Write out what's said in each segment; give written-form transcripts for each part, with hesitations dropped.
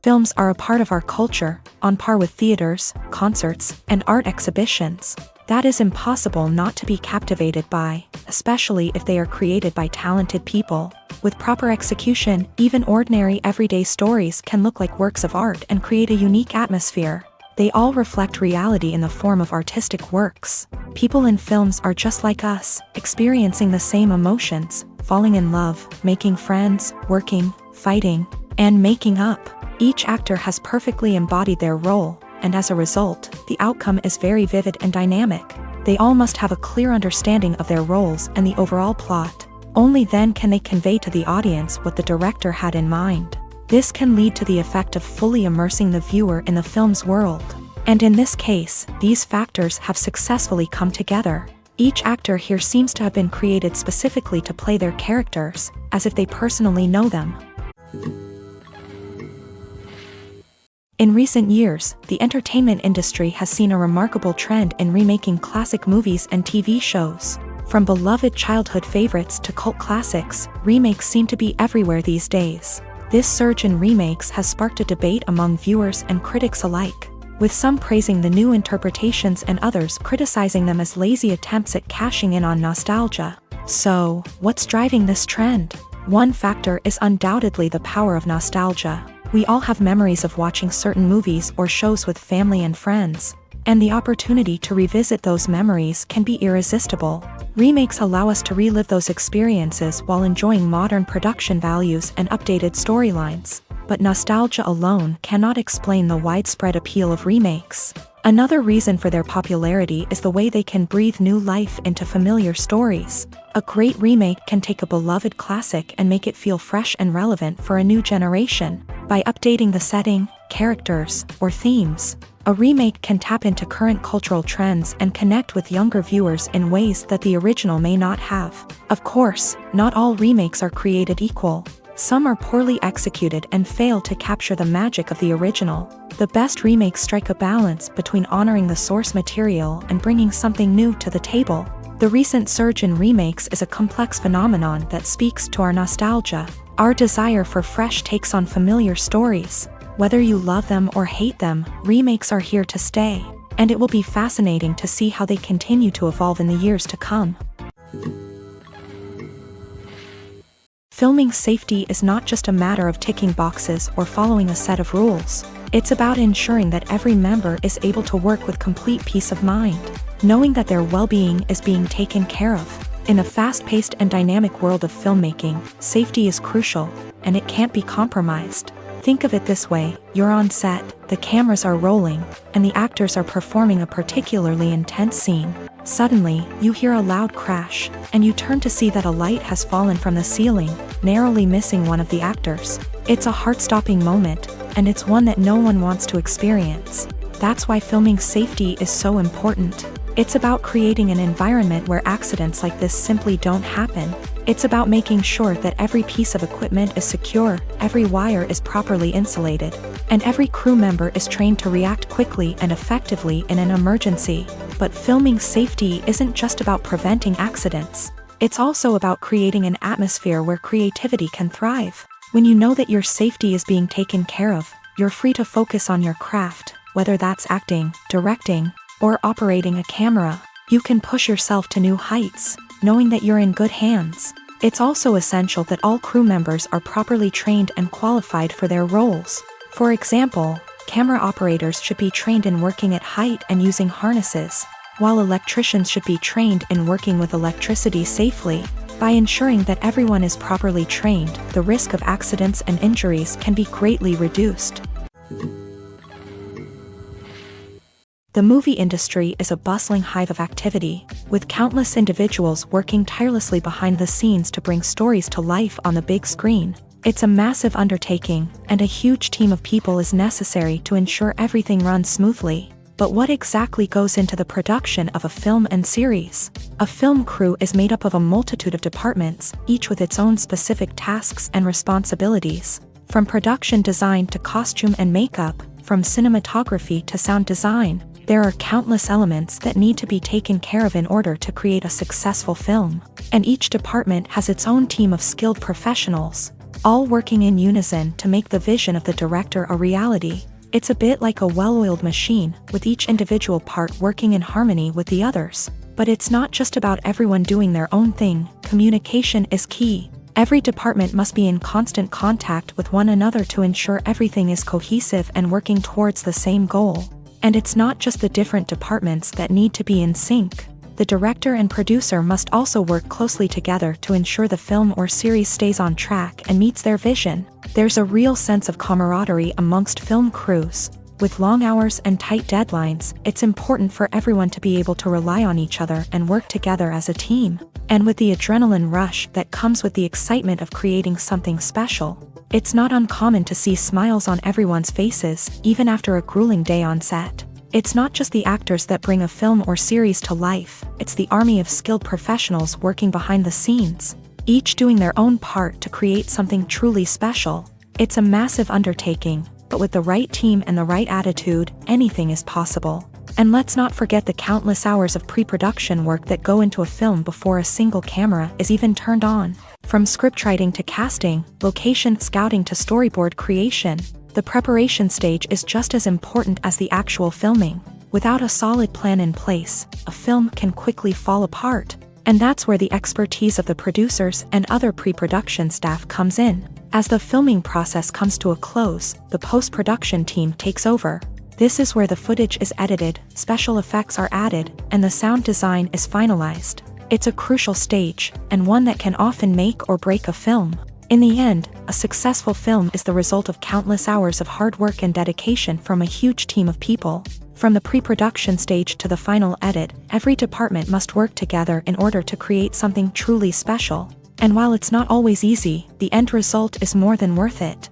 Films are a part of our culture, on par with theaters, concerts, and art exhibitions. That is impossible not to be captivated by, especially if they are created by talented people. With proper execution, even ordinary everyday stories can look like works of art and create a unique atmosphere. They all reflect reality in the form of artistic works. People in films are just like us, experiencing the same emotions, falling in love, making friends, working, fighting, and making up. Each actor has perfectly embodied their role, and as a result, the outcome is very vivid and dynamic. They all must have a clear understanding of their roles and the overall plot. Only then can they convey to the audience what the director had in mind. This can lead to the effect of fully immersing the viewer in the film's world. And in this case, these factors have successfully come together. Each actor here seems to have been created specifically to play their characters, as if they personally know them. In recent years, the entertainment industry has seen a remarkable trend in remaking classic movies and TV shows. From beloved childhood favorites to cult classics, remakes seem to be everywhere these days. This surge in remakes has sparked a debate among viewers and critics alike, with some praising the new interpretations and others criticizing them as lazy attempts at cashing in on nostalgia. So, what's driving this trend? One factor is undoubtedly the power of nostalgia. We all have memories of watching certain movies or shows with family and friends, and the opportunity to revisit those memories can be irresistible. Remakes allow us to relive those experiences while enjoying modern production values and updated storylines. But nostalgia alone cannot explain the widespread appeal of remakes. Another reason for their popularity is the way they can breathe new life into familiar stories. A great remake can take a beloved classic and make it feel fresh and relevant for a new generation. By updating the setting, characters, or themes, a remake can tap into current cultural trends and connect with younger viewers in ways that the original may not have. Of course, not all remakes are created equal. Some are poorly executed and fail to capture the magic of the original. The best remakes strike a balance between honoring the source material and bringing something new to the table. The recent surge in remakes is a complex phenomenon that speaks to our nostalgia, our desire for fresh takes on familiar stories. Whether you love them or hate them, remakes are here to stay, and it will be fascinating to see how they continue to evolve in the years to come. Filming safety is not just a matter of ticking boxes or following a set of rules. It's about ensuring that every member is able to work with complete peace of mind, knowing that their well-being is being taken care of. In a fast-paced and dynamic world of filmmaking, safety is crucial, and it can't be compromised. Think of it this way: you're on set, the cameras are rolling, and the actors are performing a particularly intense scene. Suddenly, you hear a loud crash, and you turn to see that a light has fallen from the ceiling, narrowly missing one of the actors. It's a heart-stopping moment, and it's one that no one wants to experience. That's why filming safety is so important. It's about creating an environment where accidents like this simply don't happen. It's about making sure that every piece of equipment is secure, every wire is properly insulated, and every crew member is trained to react quickly and effectively in an emergency. But filming safety isn't just about preventing accidents. It's also about creating an atmosphere where creativity can thrive. When you know that your safety is being taken care of, you're free to focus on your craft, whether that's acting, directing, or operating a camera. You can push yourself to new heights, knowing that you're in good hands. It's also essential that all crew members are properly trained and qualified for their roles. For example, camera operators should be trained in working at height and using harnesses, while electricians should be trained in working with electricity safely. By ensuring that everyone is properly trained, the risk of accidents and injuries can be greatly reduced. The movie industry is a bustling hive of activity, with countless individuals working tirelessly behind the scenes to bring stories to life on the big screen. It's a massive undertaking, and a huge team of people is necessary to ensure everything runs smoothly. But what exactly goes into the production of a film and series? A film crew is made up of a multitude of departments, each with its own specific tasks and responsibilities. From production design to costume and makeup, from cinematography to sound design, there are countless elements that need to be taken care of in order to create a successful film. And each department has its own team of skilled professionals. all working in unison to make the vision of the director a reality. It's a bit like a well-oiled machine, with each individual part working in harmony with the others. But it's not just about everyone doing their own thing. Communication is key. Every department must be in constant contact with one another to ensure everything is cohesive and working towards the same goal. And it's not just the different departments that need to be in sync. The director and producer must also work closely together to ensure the film or series stays on track and meets their vision. There's a real sense of camaraderie amongst film crews. With long hours and tight deadlines, it's important for everyone to be able to rely on each other and work together as a team. And with the adrenaline rush that comes with the excitement of creating something special, it's not uncommon to see smiles on everyone's faces, even after a grueling day on set. It's not just the actors that bring a film or series to life, it's the army of skilled professionals working behind the scenes, each doing their own part to create something truly special. It's a massive undertaking, but with the right team and the right attitude, anything is possible. And let's not forget the countless hours of pre-production work that go into a film before a single camera is even turned on. From scriptwriting to casting, location scouting to storyboard creation, the preparation stage is just as important as the actual filming. Without a solid plan in place, a film can quickly fall apart. And that's where the expertise of the producers and other pre-production staff comes in. As the filming process comes to a close, the post-production team takes over. This is where the footage is edited, special effects are added, and the sound design is finalized. It's a crucial stage, and one that can often make or break a film. In the end, a successful film is the result of countless hours of hard work and dedication from a huge team of people. From the pre-production stage to the final edit, every department must work together in order to create something truly special. And while it's not always easy, the end result is more than worth it.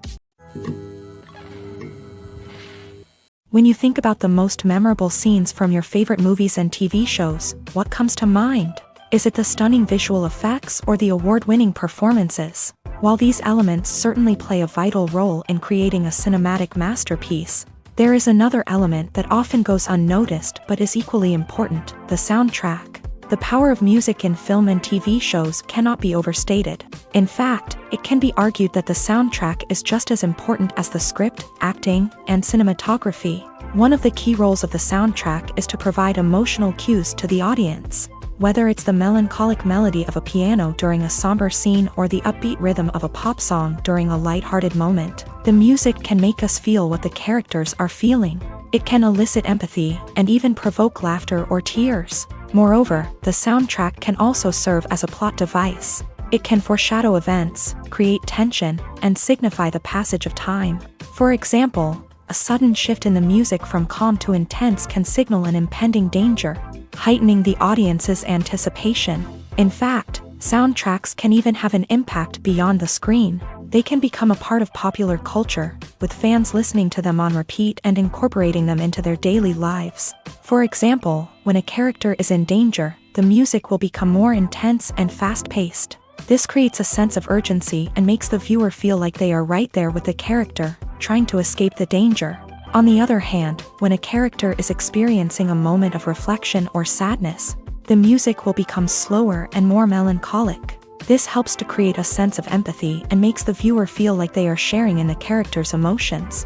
When you think about the most memorable scenes from your favorite movies and TV shows, what comes to mind? Is it the stunning visual effects or the award-winning performances? While these elements certainly play a vital role in creating a cinematic masterpiece, there is another element that often goes unnoticed but is equally important: the soundtrack. The power of music in film and TV shows cannot be overstated. In fact, it can be argued that the soundtrack is just as important as the script, acting, and cinematography. One of the key roles of the soundtrack is to provide emotional cues to the audience. Whether it's the melancholic melody of a piano during a somber scene or the upbeat rhythm of a pop song during a lighthearted moment, the music can make us feel what the characters are feeling. It can elicit empathy and even provoke laughter or tears. Moreover, the soundtrack can also serve as a plot device. It can foreshadow events, create tension, and signify the passage of time. For example, a sudden shift in the music from calm to intense can signal an impending danger, heightening the audience's anticipation. In fact, soundtracks can even have an impact beyond the screen. They can become a part of popular culture, with fans listening to them on repeat and incorporating them into their daily lives. For example, when a character is in danger, the music will become more intense and fast-paced. This creates a sense of urgency and makes the viewer feel like they are right there with the character, trying to escape the danger. On the other hand, when a character is experiencing a moment of reflection or sadness, the music will become slower and more melancholic. This helps to create a sense of empathy and makes the viewer feel like they are sharing in the character's emotions.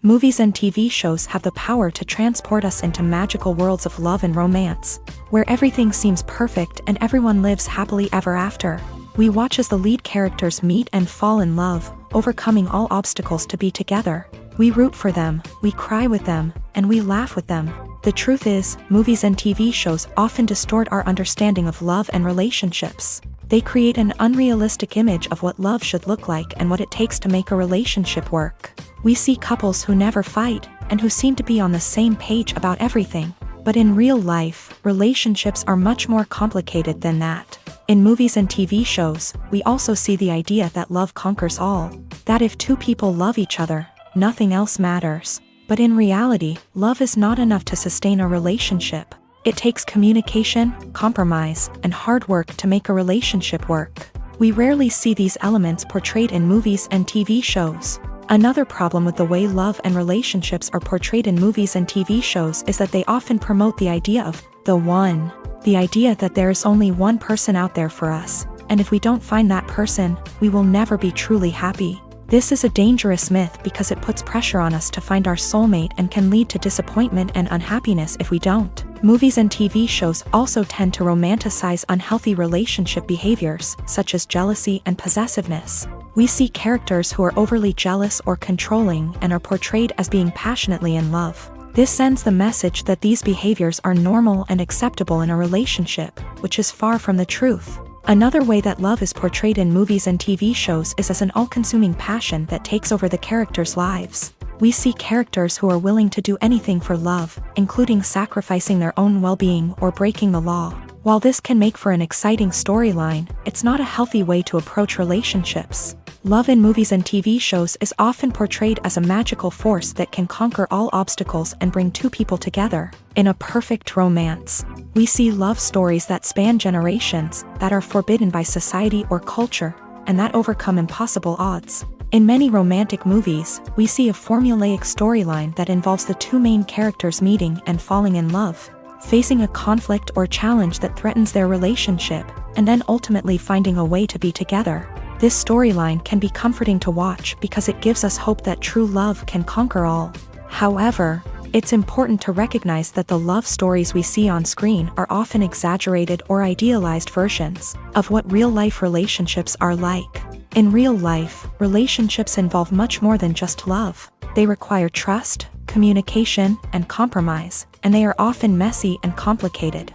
Movies and TV shows have the power to transport us into magical worlds of love and romance, where everything seems perfect and everyone lives happily ever after. We watch as the lead characters meet and fall in love, overcoming all obstacles to be together. We root for them, we cry with them, and we laugh with them. The truth is, movies and TV shows often distort our understanding of love and relationships. They create an unrealistic image of what love should look like and what it takes to make a relationship work. We see couples who never fight, and who seem to be on the same page about everything. But in real life, relationships are much more complicated than that. In movies and TV shows, we also see the idea that love conquers all. That if two people love each other, nothing else matters. But in reality, love is not enough to sustain a relationship. It takes communication, compromise, and hard work to make a relationship work. We rarely see these elements portrayed in movies and TV shows. Another problem with the way love and relationships are portrayed in movies and TV shows is that they often promote the idea of the one. The idea that there is only one person out there for us, and if we don't find that person, we will never be truly happy. This is a dangerous myth because it puts pressure on us to find our soulmate and can lead to disappointment and unhappiness if we don't. Movies and TV shows also tend to romanticize unhealthy relationship behaviors, such as jealousy and possessiveness. We see characters who are overly jealous or controlling and are portrayed as being passionately in love. This sends the message that these behaviors are normal and acceptable in a relationship, which is far from the truth. Another way that love is portrayed in movies and TV shows is as an all-consuming passion that takes over the characters' lives. We see characters who are willing to do anything for love, including sacrificing their own well-being or breaking the law. While this can make for an exciting storyline, it's not a healthy way to approach relationships. Love in movies and TV shows is often portrayed as a magical force that can conquer all obstacles and bring two people together. In a perfect romance, we see love stories that span generations, that are forbidden by society or culture, and that overcome impossible odds. In many romantic movies, we see a formulaic storyline that involves the two main characters meeting and falling in love, facing a conflict or challenge that threatens their relationship, and then ultimately finding a way to be together. This storyline can be comforting to watch because it gives us hope that true love can conquer all. However, it's important to recognize that the love stories we see on screen are often exaggerated or idealized versions of what real-life relationships are like. In real life, relationships involve much more than just love. They require trust, communication, and compromise, and they are often messy and complicated.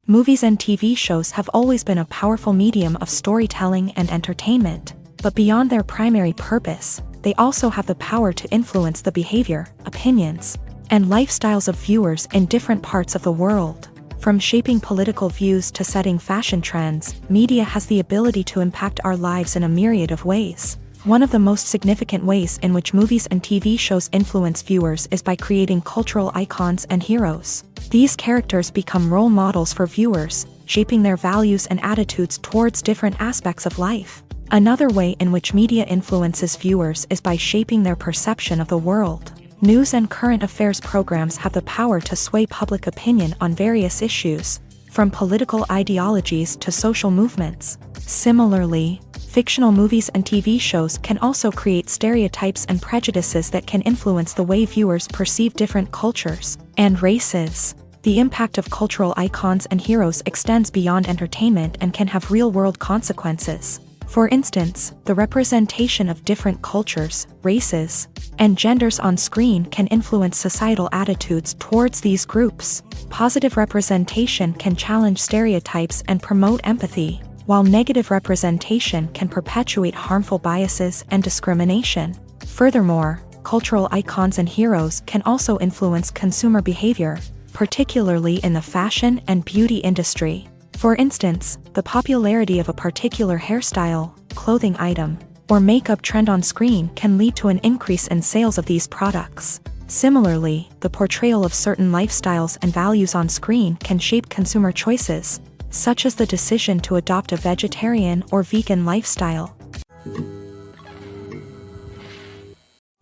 Movies and TV shows have always been a powerful medium of storytelling and entertainment, but beyond their primary purpose, they also have the power to influence the behavior, opinions, and lifestyles of viewers in different parts of the world. From shaping political views to setting fashion trends, media has the ability to impact our lives in a myriad of ways. One of the most significant ways in which movies and TV shows influence viewers is by creating cultural icons and heroes. These characters become role models for viewers, shaping their values and attitudes towards different aspects of life. Another way in which media influences viewers is by shaping their perception of the world. News and current affairs programs have the power to sway public opinion on various issues, from political ideologies to social movements. Similarly, fictional movies and TV shows can also create stereotypes and prejudices that can influence the way viewers perceive different cultures and races. The impact of cultural icons and heroes extends beyond entertainment and can have real-world consequences. For instance, the representation of different cultures, races, and genders on screen can influence societal attitudes towards these groups. Positive representation can challenge stereotypes and promote empathy, while negative representation can perpetuate harmful biases and discrimination. Furthermore, cultural icons and heroes can also influence consumer behavior, particularly in the fashion and beauty industry. For instance, the popularity of a particular hairstyle, clothing item, or makeup trend on screen can lead to an increase in sales of these products. Similarly, the portrayal of certain lifestyles and values on screen can shape consumer choices, such as the decision to adopt a vegetarian or vegan lifestyle.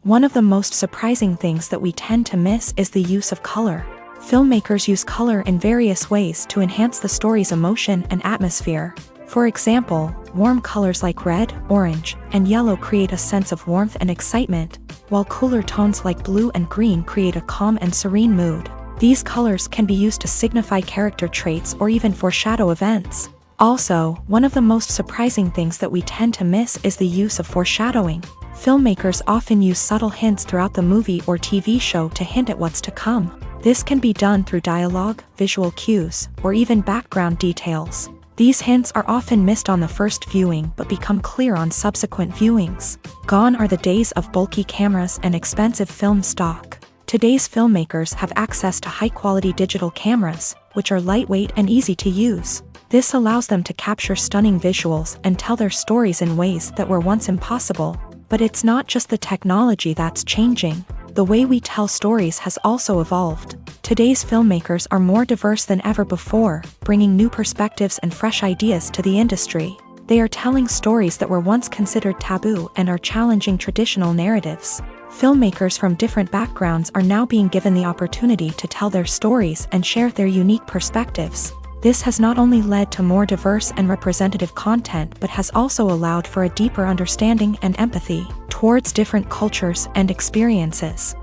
One of the most surprising things that we tend to miss is the use of color. Filmmakers use color in various ways to enhance the story's emotion and atmosphere. For example, warm colors like red, orange, and yellow create a sense of warmth and excitement, while cooler tones like blue and green create a calm and serene mood. These colors can be used to signify character traits or even foreshadow events. Also, one of the most surprising things that we tend to miss is the use of foreshadowing. Filmmakers often use subtle hints throughout the movie or TV show to hint at what's to come. This can be done through dialogue, visual cues, or even background details. These hints are often missed on the first viewing but become clear on subsequent viewings. Gone are the days of bulky cameras and expensive film stock. Today's filmmakers have access to high-quality digital cameras, which are lightweight and easy to use. This allows them to capture stunning visuals and tell their stories in ways that were once impossible. But it's not just the technology that's changing. The way we tell stories has also evolved. Today's filmmakers are more diverse than ever before, bringing new perspectives and fresh ideas to the industry. They are telling stories that were once considered taboo and are challenging traditional narratives. Filmmakers from different backgrounds are now being given the opportunity to tell their stories and share their unique perspectives. This has not only led to more diverse and representative content but has also allowed for a deeper understanding and empathy towards different cultures and experiences.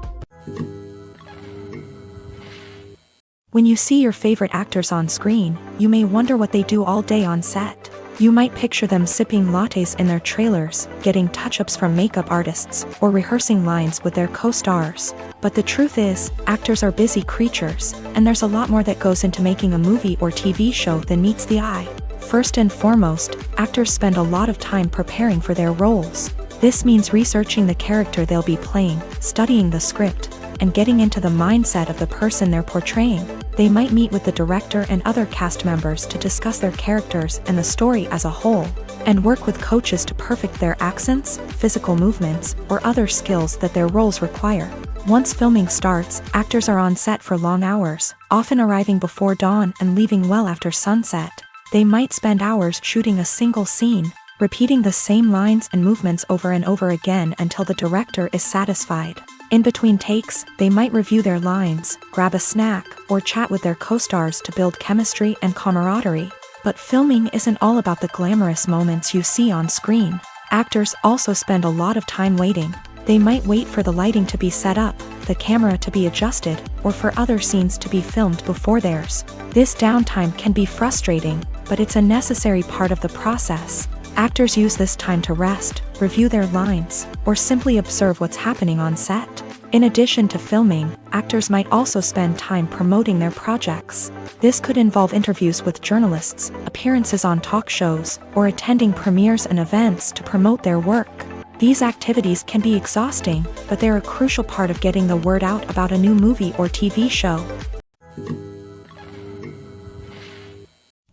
When you see your favorite actors on screen, you may wonder what they do all day on set. You might picture them sipping lattes in their trailers, getting touch-ups from makeup artists, or rehearsing lines with their co-stars. But the truth is, actors are busy creatures, and there's a lot more that goes into making a movie or TV show than meets the eye. First and foremost, actors spend a lot of time preparing for their roles. This means researching the character they'll be playing, studying the script, and getting into the mindset of the person they're portraying. They might meet with the director and other cast members to discuss their characters and the story as a whole, and work with coaches to perfect their accents, physical movements, or other skills that their roles require. Once filming starts, actors are on set for long hours, often arriving before dawn and leaving well after sunset. They might spend hours shooting a single scene, repeating the same lines and movements over and over again until the director is satisfied. In between takes, they might review their lines, grab a snack, or chat with their co-stars to build chemistry and camaraderie. But filming isn't all about the glamorous moments you see on screen. Actors also spend a lot of time waiting. They might wait for the lighting to be set up, the camera to be adjusted, or for other scenes to be filmed before theirs. This downtime can be frustrating, but it's a necessary part of the process. Actors use this time to rest, review their lines, or simply observe what's happening on set. In addition to filming, actors might also spend time promoting their projects. This could involve interviews with journalists, appearances on talk shows, or attending premieres and events to promote their work. These activities can be exhausting, but they're a crucial part of getting the word out about a new movie or TV show.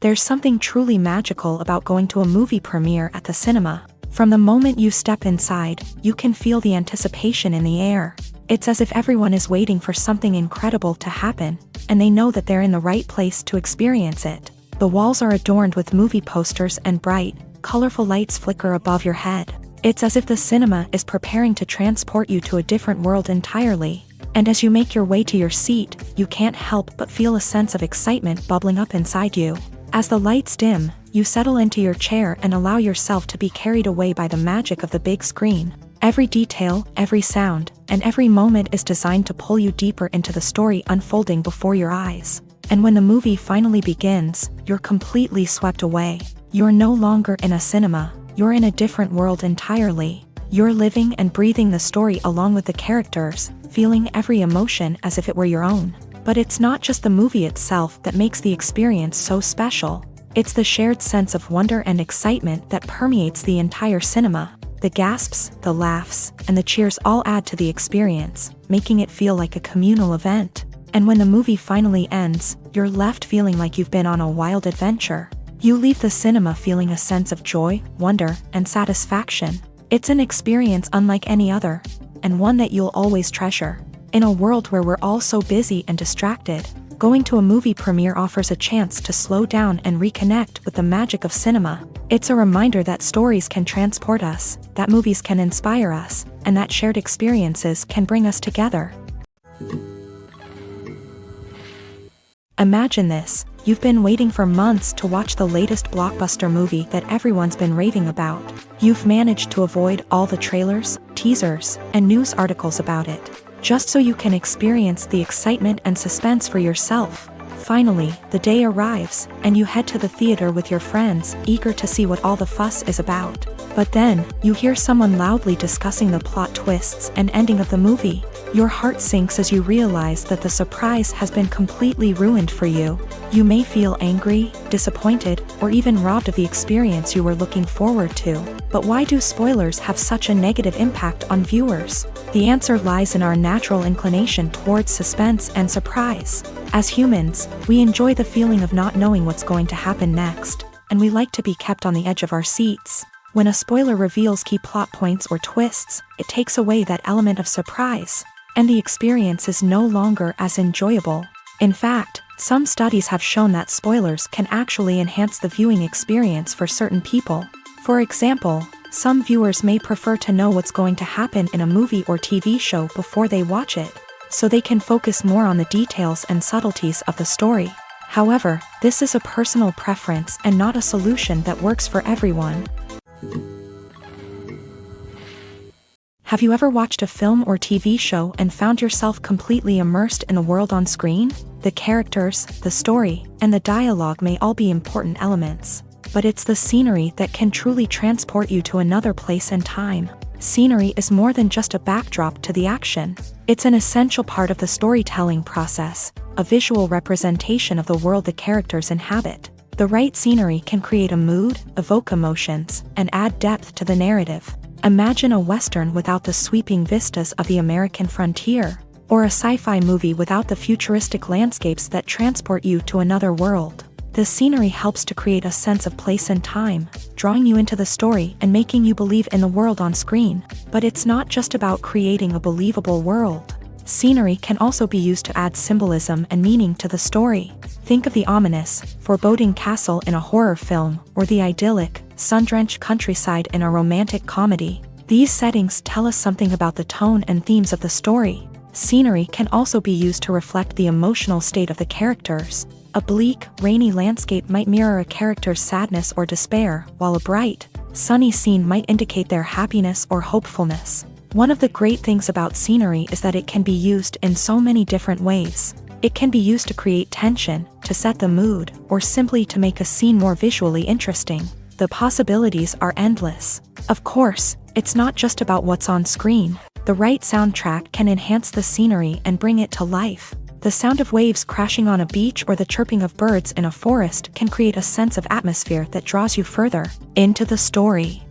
There's something truly magical about going to a movie premiere at the cinema. From the moment you step inside, you can feel the anticipation in the air. It's as if everyone is waiting for something incredible to happen, and they know that they're in the right place to experience it. The walls are adorned with movie posters and bright, colorful lights flicker above your head. It's as if the cinema is preparing to transport you to a different world entirely. And as you make your way to your seat, you can't help but feel a sense of excitement bubbling up inside you. As the lights dim, you settle into your chair and allow yourself to be carried away by the magic of the big screen. Every detail, every sound, and every moment is designed to pull you deeper into the story unfolding before your eyes. And when the movie finally begins, you're completely swept away. You're no longer in a cinema, you're in a different world entirely. You're living and breathing the story along with the characters, feeling every emotion as if it were your own. But it's not just the movie itself that makes the experience so special. It's the shared sense of wonder and excitement that permeates the entire cinema. The gasps, the laughs, and the cheers all add to the experience, making it feel like a communal event. And when the movie finally ends, you're left feeling like you've been on a wild adventure. You leave the cinema feeling a sense of joy, wonder, and satisfaction. It's an experience unlike any other, and one that you'll always treasure. In a world where we're all so busy and distracted, going to a movie premiere offers a chance to slow down and reconnect with the magic of cinema. It's a reminder that stories can transport us, that movies can inspire us, and that shared experiences can bring us together. Imagine this: you've been waiting for months to watch the latest blockbuster movie that everyone's been raving about. You've managed to avoid all the trailers, teasers, and news articles about it, just so you can experience the excitement and suspense for yourself. Finally, the day arrives, and you head to the theater with your friends, eager to see what all the fuss is about. But then, you hear someone loudly discussing the plot twists and ending of the movie. Your heart sinks as you realize that the surprise has been completely ruined for you. You may feel angry, disappointed, or even robbed of the experience you were looking forward to. But why do spoilers have such a negative impact on viewers? The answer lies in our natural inclination towards suspense and surprise. As humans, we enjoy the feeling of not knowing what's going to happen next, and we like to be kept on the edge of our seats. When a spoiler reveals key plot points or twists, it takes away that element of surprise, and the experience is no longer as enjoyable. In fact, some studies have shown that spoilers can actually enhance the viewing experience for certain people. For example, some viewers may prefer to know what's going to happen in a movie or TV show before they watch it, so they can focus more on the details and subtleties of the story. However, this is a personal preference and not a solution that works for everyone. Have you ever watched a film or TV show and found yourself completely immersed in the world on screen? The characters, the story, and the dialogue may all be important elements, but it's the scenery that can truly transport you to another place and time. Scenery is more than just a backdrop to the action. It's an essential part of the storytelling process, a visual representation of the world the characters inhabit. The right scenery can create a mood, evoke emotions, and add depth to the narrative. Imagine a Western without the sweeping vistas of the American frontier, or a sci-fi movie without the futuristic landscapes that transport you to another world. The scenery helps to create a sense of place and time, drawing you into the story and making you believe in the world on screen. But it's not just about creating a believable world. Scenery can also be used to add symbolism and meaning to the story. Think of the ominous, foreboding castle in a horror film, or the idyllic, sun-drenched countryside in a romantic comedy. These settings tell us something about the tone and themes of the story. Scenery can also be used to reflect the emotional state of the characters. A bleak, rainy landscape might mirror a character's sadness or despair, while a bright, sunny scene might indicate their happiness or hopefulness. One of the great things about scenery is that it can be used in so many different ways. It can be used to create tension, to set the mood, or simply to make a scene more visually interesting. The possibilities are endless. Of course, it's not just about what's on screen. The right soundtrack can enhance the scenery and bring it to life. The sound of waves crashing on a beach or the chirping of birds in a forest can create a sense of atmosphere that draws you further into the story.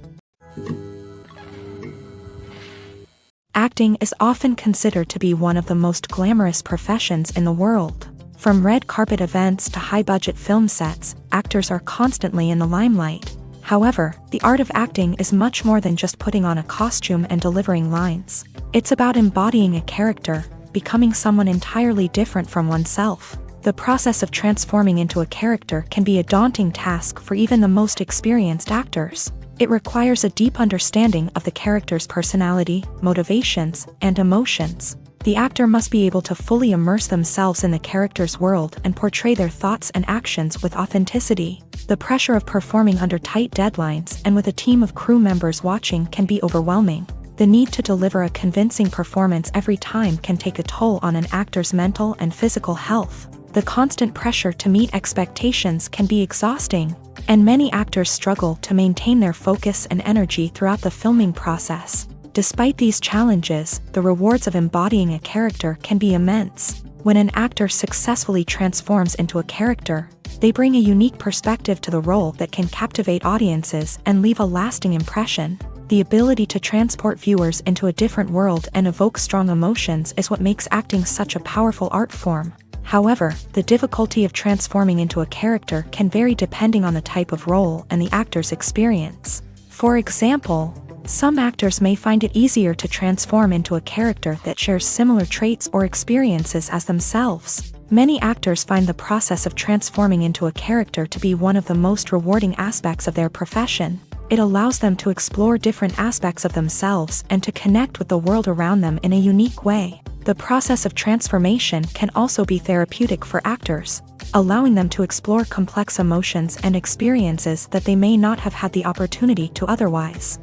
Acting is often considered to be one of the most glamorous professions in the world. From red carpet events to high-budget film sets, actors are constantly in the limelight. However, the art of acting is much more than just putting on a costume and delivering lines. It's about embodying a character, becoming someone entirely different from oneself. The process of transforming into a character can be a daunting task for even the most experienced actors. It requires a deep understanding of the character's personality, motivations, and emotions. The actor must be able to fully immerse themselves in the character's world and portray their thoughts and actions with authenticity. The pressure of performing under tight deadlines and with a team of crew members watching can be overwhelming. The need to deliver a convincing performance every time can take a toll on an actor's mental and physical health. The constant pressure to meet expectations can be exhausting, and many actors struggle to maintain their focus and energy throughout the filming process. Despite these challenges, the rewards of embodying a character can be immense. When an actor successfully transforms into a character, they bring a unique perspective to the role that can captivate audiences and leave a lasting impression. The ability to transport viewers into a different world and evoke strong emotions is what makes acting such a powerful art form. However, the difficulty of transforming into a character can vary depending on the type of role and the actor's experience. For example, some actors may find it easier to transform into a character that shares similar traits or experiences as themselves. Many actors find the process of transforming into a character to be one of the most rewarding aspects of their profession. It allows them to explore different aspects of themselves and to connect with the world around them in a unique way. The process of transformation can also be therapeutic for actors, allowing them to explore complex emotions and experiences that they may not have had the opportunity to otherwise.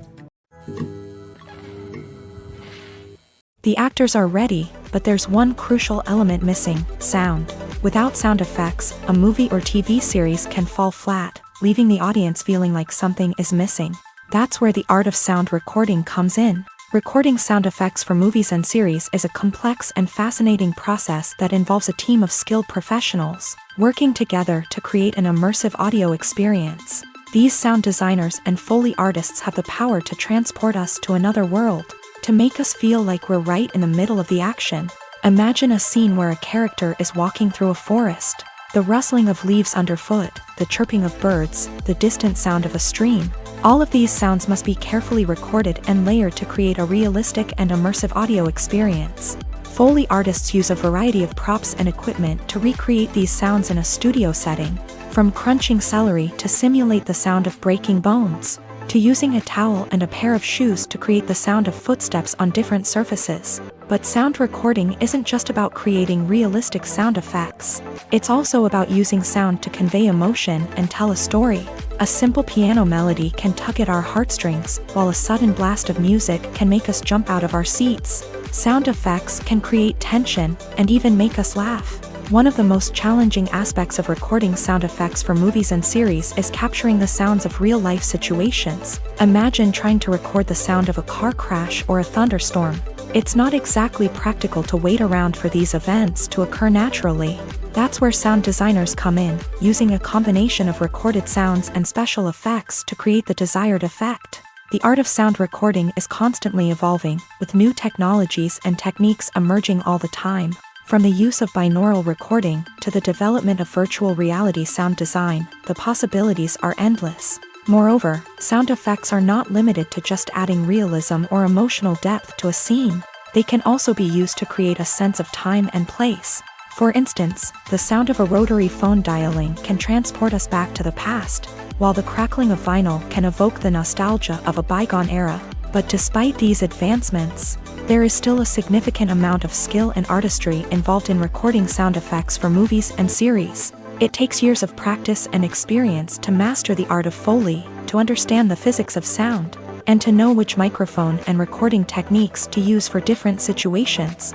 The actors are ready, but there's one crucial element missing: sound. Without sound effects, a movie or TV series can fall flat, leaving the audience feeling like something is missing. That's where the art of sound recording comes in. Recording sound effects for movies and series is a complex and fascinating process that involves a team of skilled professionals working together to create an immersive audio experience. These sound designers and Foley artists have the power to transport us to another world, to make us feel like we're right in the middle of the action. Imagine a scene where a character is walking through a forest. The rustling of leaves underfoot, the chirping of birds, the distant sound of a stream. All of these sounds must be carefully recorded and layered to create a realistic and immersive audio experience. Foley artists use a variety of props and equipment to recreate these sounds in a studio setting, from crunching celery to simulate the sound of breaking bones. to using a towel and a pair of shoes to create the sound of footsteps on different surfaces. But sound recording isn't just about creating realistic sound effects. It's also about using sound to convey emotion and tell a story. A simple piano melody can tug at our heartstrings, while a sudden blast of music can make us jump out of our seats. Sound effects can create tension and even make us laugh. One of the most challenging aspects of recording sound effects for movies and series is capturing the sounds of real-life situations. Imagine trying to record the sound of a car crash or a thunderstorm. It's not exactly practical to wait around for these events to occur naturally. That's where sound designers come in, using a combination of recorded sounds and special effects to create the desired effect. The art of sound recording is constantly evolving, with new technologies and techniques emerging all the time. From the use of binaural recording to the development of virtual reality sound design, the possibilities are endless. Moreover, sound effects are not limited to just adding realism or emotional depth to a scene. They can also be used to create a sense of time and place. For instance, the sound of a rotary phone dialing can transport us back to the past, while the crackling of vinyl can evoke the nostalgia of a bygone era. But despite these advancements, there is still a significant amount of skill and artistry involved in recording sound effects for movies and series. It takes years of practice and experience to master the art of Foley, to understand the physics of sound, and to know which microphone and recording techniques to use for different situations.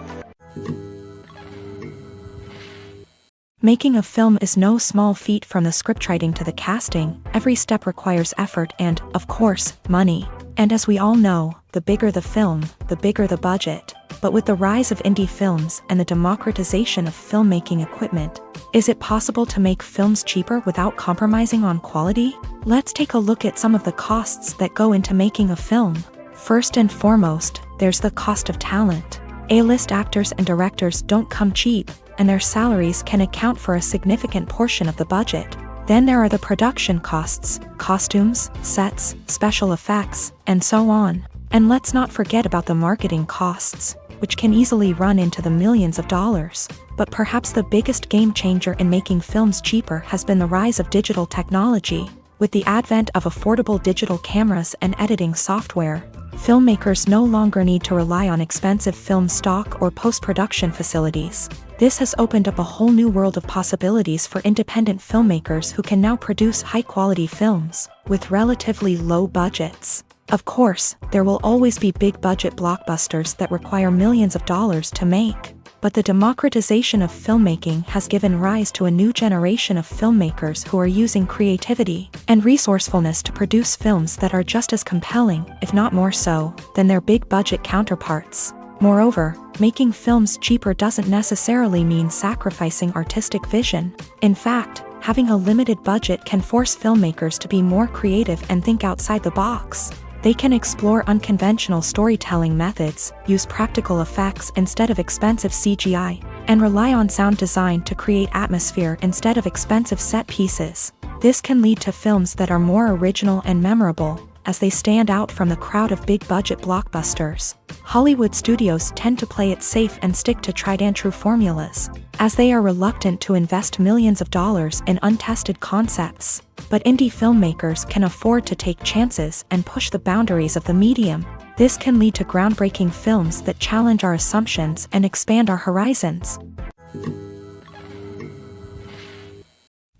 Making a film is no small feat. From the scriptwriting to the casting, every step requires effort and, of course, money. And as we all know, the bigger the film, the bigger the budget. But with the rise of indie films and the democratization of filmmaking equipment, is it possible to make films cheaper without compromising on quality? Let's take a look at some of the costs that go into making a film. First and foremost, there's the cost of talent. A-list actors and directors don't come cheap, and their salaries can account for a significant portion of the budget. Then there are the production costs, costumes, sets, special effects, and so on. And let's not forget about the marketing costs, which can easily run into the millions of dollars. But perhaps the biggest game changer in making films cheaper has been the rise of digital technology. With the advent of affordable digital cameras and editing software, filmmakers no longer need to rely on expensive film stock or post-production facilities. This has opened up a whole new world of possibilities for independent filmmakers who can now produce high-quality films with relatively low budgets. Of course, there will always be big-budget blockbusters that require millions of dollars to make. But the democratization of filmmaking has given rise to a new generation of filmmakers who are using creativity and resourcefulness to produce films that are just as compelling, if not more so, than their big-budget counterparts. Moreover, making films cheaper doesn't necessarily mean sacrificing artistic vision. In fact, having a limited budget can force filmmakers to be more creative and think outside the box. They can explore unconventional storytelling methods, use practical effects instead of expensive CGI, and rely on sound design to create atmosphere instead of expensive set pieces. This can lead to films that are more original and memorable, as they stand out from the crowd of big-budget blockbusters. Hollywood studios tend to play it safe and stick to tried-and-true formulas, as they are reluctant to invest millions of dollars in untested concepts. But indie filmmakers can afford to take chances and push the boundaries of the medium. This can lead to groundbreaking films that challenge our assumptions and expand our horizons.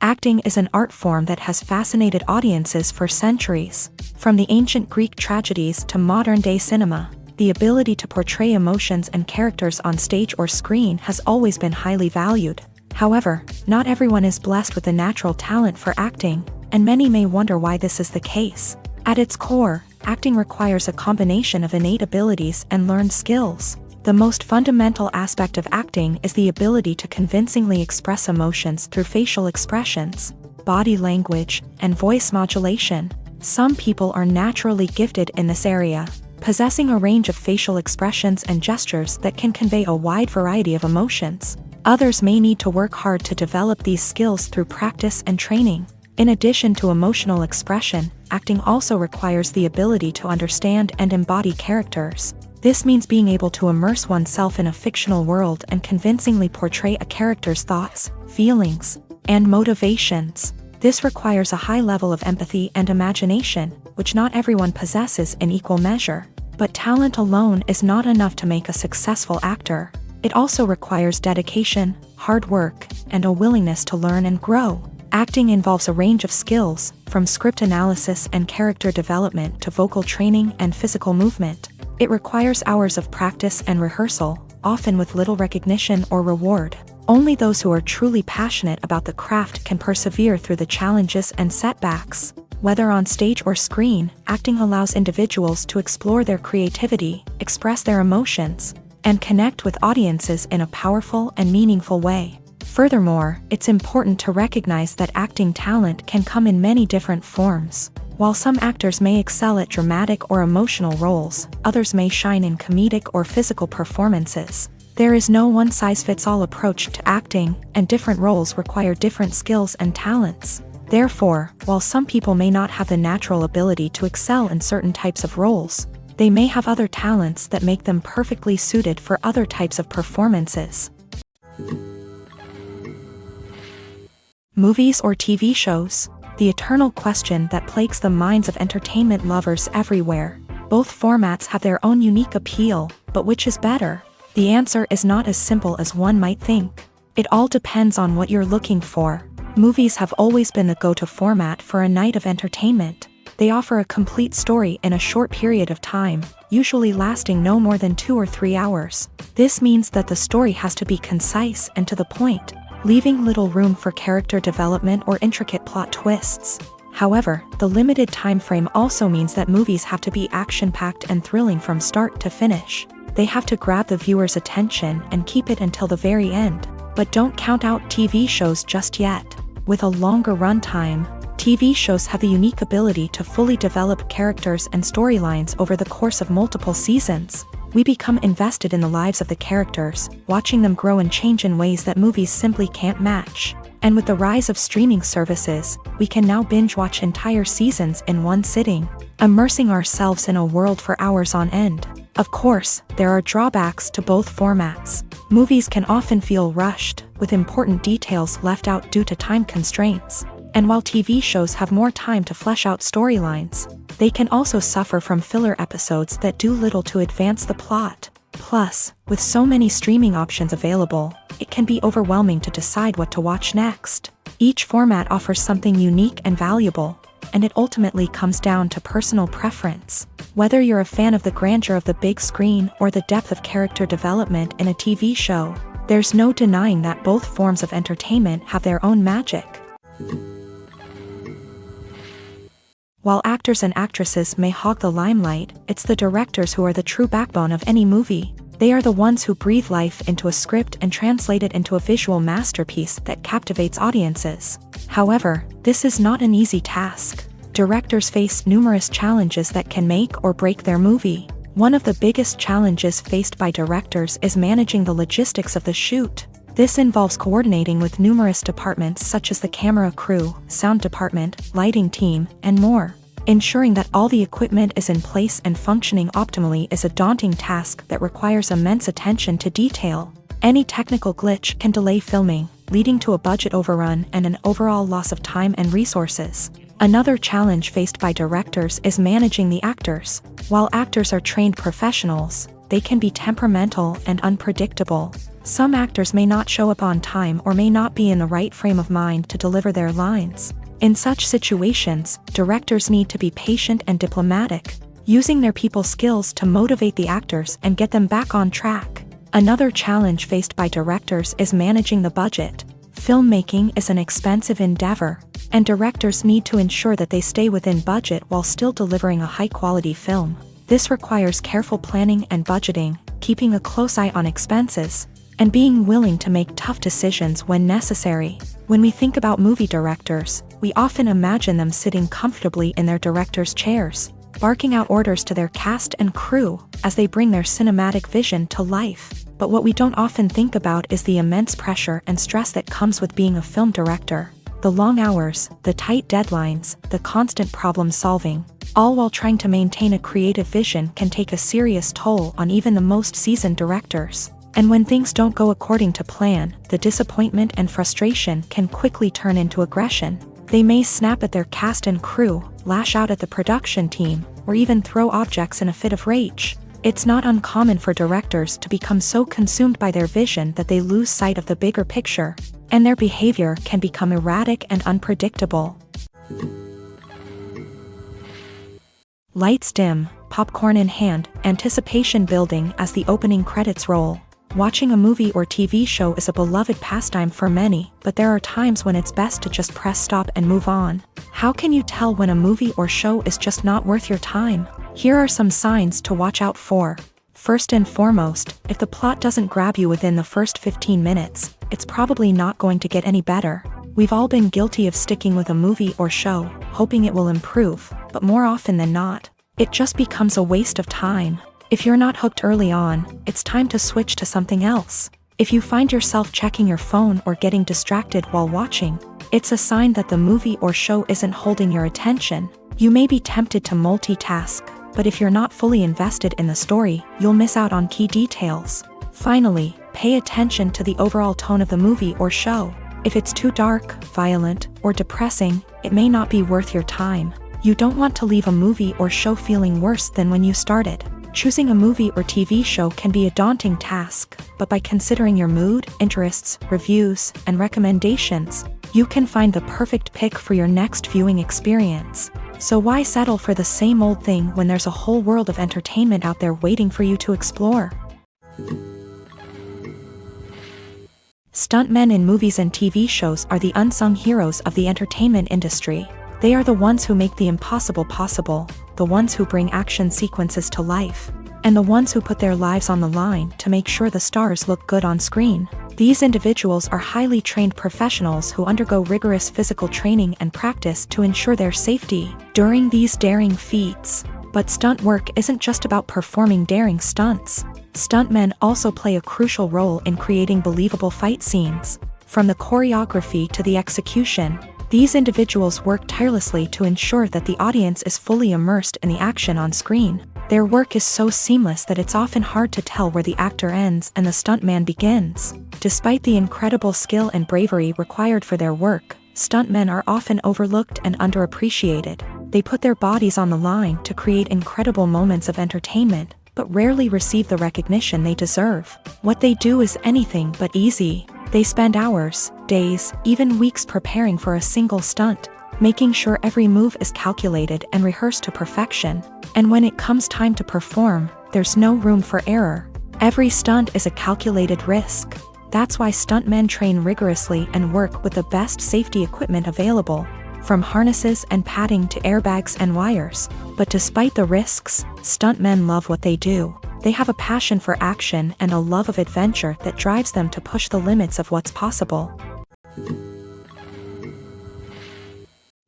Acting is an art form that has fascinated audiences for centuries. From the ancient Greek tragedies to modern-day cinema, the ability to portray emotions and characters on stage or screen has always been highly valued. However, not everyone is blessed with a natural talent for acting, and many may wonder why this is the case. At its core, acting requires a combination of innate abilities and learned skills. The most fundamental aspect of acting is the ability to convincingly express emotions through facial expressions, body language, and voice modulation. Some people are naturally gifted in this area, possessing a range of facial expressions and gestures that can convey a wide variety of emotions. Others may need to work hard to develop these skills through practice and training. In addition to emotional expression, acting also requires the ability to understand and embody characters. This means being able to immerse oneself in a fictional world and convincingly portray a character's thoughts, feelings, and motivations. This requires a high level of empathy and imagination, which not everyone possesses in equal measure. But talent alone is not enough to make a successful actor. It also requires dedication, hard work, and a willingness to learn and grow. Acting involves a range of skills, from script analysis and character development to vocal training and physical movement. It requires hours of practice and rehearsal, often with little recognition or reward. Only those who are truly passionate about the craft can persevere through the challenges and setbacks. Whether on stage or screen, acting allows individuals to explore their creativity, express their emotions, and connect with audiences in a powerful and meaningful way. Furthermore, it's important to recognize that acting talent can come in many different forms. While some actors may excel at dramatic or emotional roles, others may shine in comedic or physical performances. There is no one-size-fits-all approach to acting, and different roles require different skills and talents. Therefore, while some people may not have the natural ability to excel in certain types of roles, they may have other talents that make them perfectly suited for other types of performances. Movies or TV shows? The eternal question that plagues the minds of entertainment lovers everywhere. Both formats have their own unique appeal, but which is better? The answer is not as simple as one might think. It all depends on what you're looking for. Movies have always been the go-to format for a night of entertainment. They offer a complete story in a short period of time, usually lasting no more than 2 or 3 hours. This means that the story has to be concise and to the point, leaving little room for character development or intricate plot twists. However, the limited time frame also means that movies have to be action-packed and thrilling from start to finish. They have to grab the viewer's attention and keep it until the very end. But don't count out TV shows just yet. With a longer runtime, TV shows have the unique ability to fully develop characters and storylines over the course of multiple seasons. We become invested in the lives of the characters, watching them grow and change in ways that movies simply can't match. And with the rise of streaming services, we can now binge-watch entire seasons in one sitting, immersing ourselves in a world for hours on end. Of course, there are drawbacks to both formats. Movies can often feel rushed, with important details left out due to time constraints. And while TV shows have more time to flesh out storylines, they can also suffer from filler episodes that do little to advance the plot. Plus, with so many streaming options available, it can be overwhelming to decide what to watch next. Each format offers something unique and valuable, and it ultimately comes down to personal preference. Whether you're a fan of the grandeur of the big screen or the depth of character development in a TV show, there's no denying that both forms of entertainment have their own magic. While actors and actresses may hog the limelight, it's the directors who are the true backbone of any movie. They are the ones who breathe life into a script and translate it into a visual masterpiece that captivates audiences. However, this is not an easy task. Directors face numerous challenges that can make or break their movie. One of the biggest challenges faced by directors is managing the logistics of the shoot. This involves coordinating with numerous departments such as the camera crew, sound department, lighting team, and more. Ensuring that all the equipment is in place and functioning optimally is a daunting task that requires immense attention to detail. Any technical glitch can delay filming, leading to a budget overrun and an overall loss of time and resources. Another challenge faced by directors is managing the actors. While actors are trained professionals, they can be temperamental and unpredictable. Some actors may not show up on time or may not be in the right frame of mind to deliver their lines. In such situations, directors need to be patient and diplomatic, using their people skills to motivate the actors and get them back on track. Another challenge faced by directors is managing the budget. Filmmaking is an expensive endeavor, and directors need to ensure that they stay within budget while still delivering a high-quality film. This requires careful planning and budgeting, keeping a close eye on expenses, and being willing to make tough decisions when necessary. When we think about movie directors, we often imagine them sitting comfortably in their director's chairs, barking out orders to their cast and crew as they bring their cinematic vision to life. But what we don't often think about is the immense pressure and stress that comes with being a film director. The long hours, the tight deadlines, the constant problem solving, all while trying to maintain a creative vision can take a serious toll on even the most seasoned directors. And when things don't go according to plan, the disappointment and frustration can quickly turn into aggression. They may snap at their cast and crew, lash out at the production team, or even throw objects in a fit of rage. It's not uncommon for directors to become so consumed by their vision that they lose sight of the bigger picture, and their behavior can become erratic and unpredictable. Lights dim, popcorn in hand, anticipation building as the opening credits roll. Watching a movie or TV show is a beloved pastime for many, but there are times when it's best to just press stop and move on. How can you tell when a movie or show is just not worth your time? Here are some signs to watch out for. First and foremost, if the plot doesn't grab you within the first 15 minutes, it's probably not going to get any better. We've all been guilty of sticking with a movie or show, hoping it will improve, but more often than not, it just becomes a waste of time. If you're not hooked early on, it's time to switch to something else. If you find yourself checking your phone or getting distracted while watching, it's a sign that the movie or show isn't holding your attention. You may be tempted to multitask, but if you're not fully invested in the story, you'll miss out on key details. Finally, pay attention to the overall tone of the movie or show. If it's too dark, violent, or depressing, it may not be worth your time. You don't want to leave a movie or show feeling worse than when you started. Choosing a movie or TV show can be a daunting task, but by considering your mood, interests, reviews, and recommendations, you can find the perfect pick for your next viewing experience. So why settle for the same old thing when there's a whole world of entertainment out there waiting for you to explore? Stuntmen in movies and TV shows are the unsung heroes of the entertainment industry. They are the ones who make the impossible possible, the ones who bring action sequences to life, and the ones who put their lives on the line to make sure the stars look good on screen. These individuals are highly trained professionals who undergo rigorous physical training and practice to ensure their safety during these daring feats. But stunt work isn't just about performing daring stunts. Stuntmen also play a crucial role in creating believable fight scenes. From the choreography to the execution, these individuals work tirelessly to ensure that the audience is fully immersed in the action on screen. Their work is so seamless that it's often hard to tell where the actor ends and the stuntman begins. Despite the incredible skill and bravery required for their work, stuntmen are often overlooked and underappreciated. They put their bodies on the line to create incredible moments of entertainment, but rarely receive the recognition they deserve. What they do is anything but easy. They spend hours, days, even weeks preparing for a single stunt, making sure every move is calculated and rehearsed to perfection. And when it comes time to perform, there's no room for error. Every stunt is a calculated risk. That's why stuntmen train rigorously and work with the best safety equipment available, from harnesses and padding to airbags and wires. But despite the risks, stuntmen love what they do. They have a passion for action and a love of adventure that drives them to push the limits of what's possible.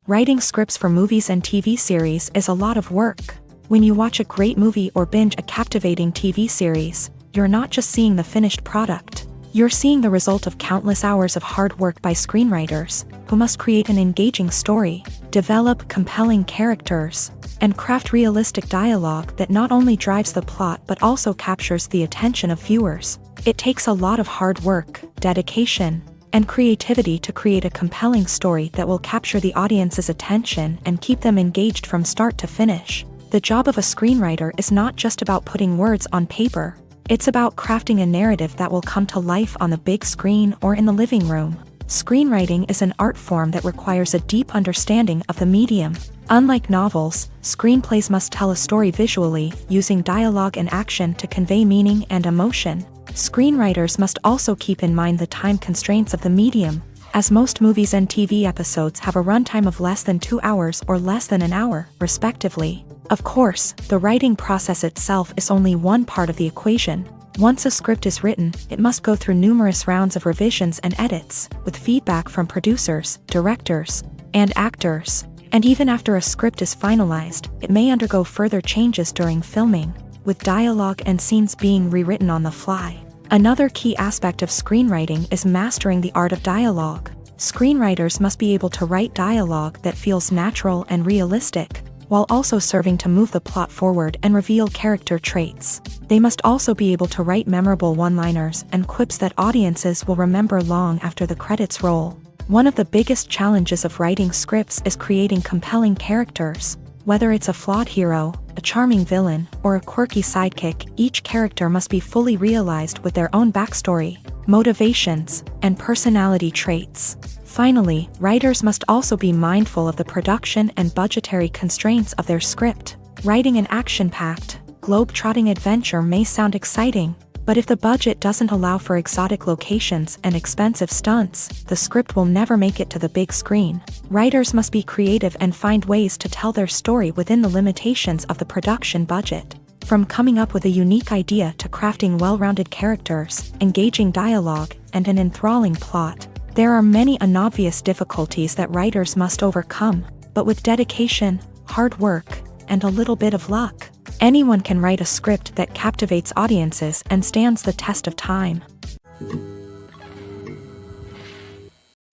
Writing scripts for movies and TV series is a lot of work. When you watch a great movie or binge a captivating TV series, you're not just seeing the finished product. You're seeing the result of countless hours of hard work by screenwriters, who must create an engaging story, develop compelling characters, and craft realistic dialogue that not only drives the plot but also captures the attention of viewers. It takes a lot of hard work, dedication, and creativity to create a compelling story that will capture the audience's attention and keep them engaged from start to finish. The job of a screenwriter is not just about putting words on paper. It's about crafting a narrative that will come to life on the big screen or in the living room. Screenwriting is an art form that requires a deep understanding of the medium. Unlike novels, screenplays must tell a story visually, using dialogue and action to convey meaning and emotion. Screenwriters must also keep in mind the time constraints of the medium, as most movies and TV episodes have a runtime of less than 2 hours or less than an hour, respectively. Of course, the writing process itself is only one part of the equation. Once a script is written, it must go through numerous rounds of revisions and edits, with feedback from producers, directors, and actors. And even after a script is finalized, it may undergo further changes during filming, with dialogue and scenes being rewritten on the fly. Another key aspect of screenwriting is mastering the art of dialogue. Screenwriters must be able to write dialogue that feels natural and realistic, while also serving to move the plot forward and reveal character traits. They must also be able to write memorable one-liners and quips that audiences will remember long after the credits roll. One of the biggest challenges of writing scripts is creating compelling characters. Whether it's a flawed hero, a charming villain, or a quirky sidekick, each character must be fully realized with their own backstory, motivations, and personality traits. Finally, writers must also be mindful of the production and budgetary constraints of their script. Writing an action-packed, globe-trotting adventure may sound exciting, but if the budget doesn't allow for exotic locations and expensive stunts, the script will never make it to the big screen. Writers must be creative and find ways to tell their story within the limitations of the production budget. From coming up with a unique idea to crafting well-rounded characters, engaging dialogue, and an enthralling plot, there are many unobvious difficulties that writers must overcome, but with dedication, hard work, and a little bit of luck, anyone can write a script that captivates audiences and stands the test of time.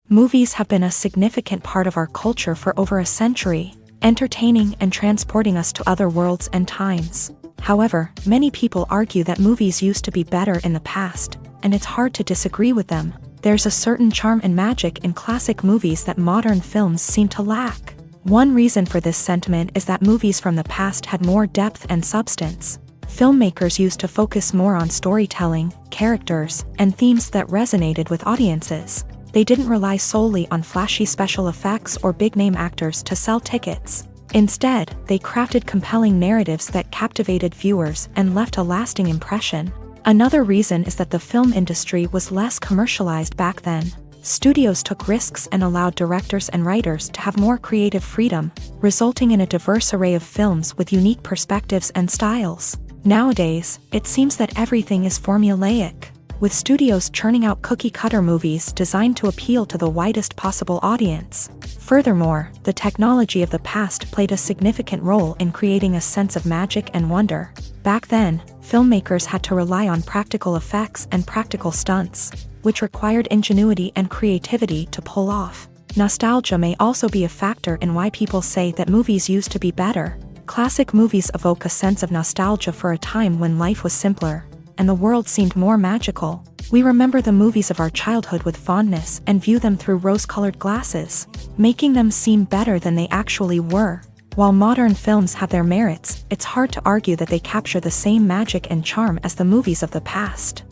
Movies have been a significant part of our culture for over a century, entertaining and transporting us to other worlds and times. However, many people argue that movies used to be better in the past, and it's hard to disagree with them. There's a certain charm and magic in classic movies that modern films seem to lack. One reason for this sentiment is that movies from the past had more depth and substance. Filmmakers used to focus more on storytelling, characters, and themes that resonated with audiences. They didn't rely solely on flashy special effects or big-name actors to sell tickets. Instead, they crafted compelling narratives that captivated viewers and left a lasting impression. Another reason is that the film industry was less commercialized back then. Studios took risks and allowed directors and writers to have more creative freedom, resulting in a diverse array of films with unique perspectives and styles. Nowadays, it seems that everything is formulaic, with studios churning out cookie-cutter movies designed to appeal to the widest possible audience. Furthermore, the technology of the past played a significant role in creating a sense of magic and wonder. Back then, filmmakers had to rely on practical effects and practical stunts, which required ingenuity and creativity to pull off. Nostalgia may also be a factor in why people say that movies used to be better. Classic movies evoke a sense of nostalgia for a time when life was simpler, and the world seemed more magical. We remember the movies of our childhood with fondness and view them through rose-colored glasses, making them seem better than they actually were. While modern films have their merits, it's hard to argue that they capture the same magic and charm as the movies of the past.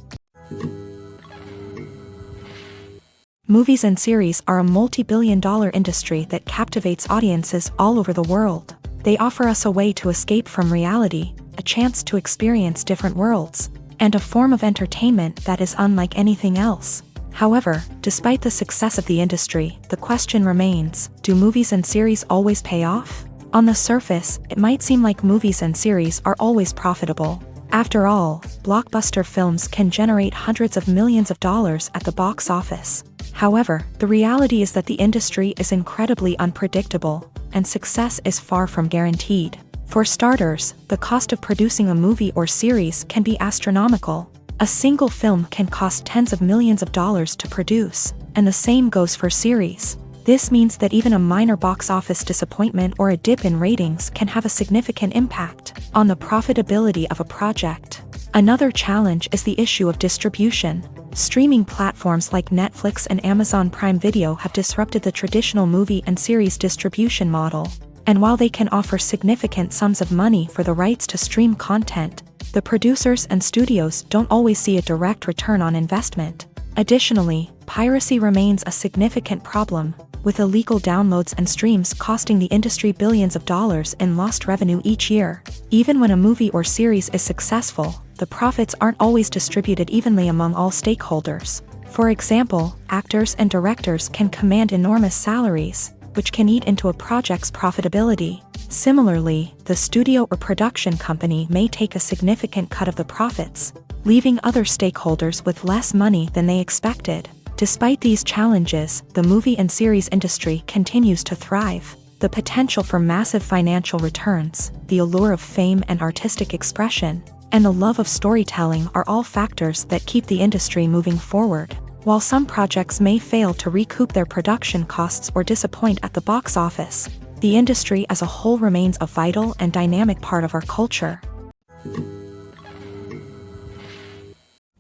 Movies and series are a multi-billion-dollar industry that captivates audiences all over the world. They offer us a way to escape from reality, a chance to experience different worlds, and a form of entertainment that is unlike anything else. However, despite the success of the industry, the question remains, do movies and series always pay off? On the surface, it might seem like movies and series are always profitable. After all, blockbuster films can generate hundreds of millions of dollars at the box office. However, the reality is that the industry is incredibly unpredictable, and success is far from guaranteed. For starters, the cost of producing a movie or series can be astronomical. A single film can cost tens of millions of dollars to produce, and the same goes for series. This means that even a minor box office disappointment or a dip in ratings can have a significant impact on the profitability of a project. Another challenge is the issue of distribution. Streaming platforms like Netflix and Amazon Prime Video have disrupted the traditional movie and series distribution model. And while they can offer significant sums of money for the rights to stream content, the producers and studios don't always see a direct return on investment. Additionally, piracy remains a significant problem, with illegal downloads and streams costing the industry billions of dollars in lost revenue each year. Even when a movie or series is successful, the profits aren't always distributed evenly among all stakeholders. For example, actors and directors can command enormous salaries, which can eat into a project's profitability. Similarly, the studio or production company may take a significant cut of the profits, leaving other stakeholders with less money than they expected. Despite these challenges, the movie and series industry continues to thrive. The potential for massive financial returns, the allure of fame and artistic expression, and the love of storytelling are all factors that keep the industry moving forward. While some projects may fail to recoup their production costs or disappoint at the box office, the industry as a whole remains a vital and dynamic part of our culture.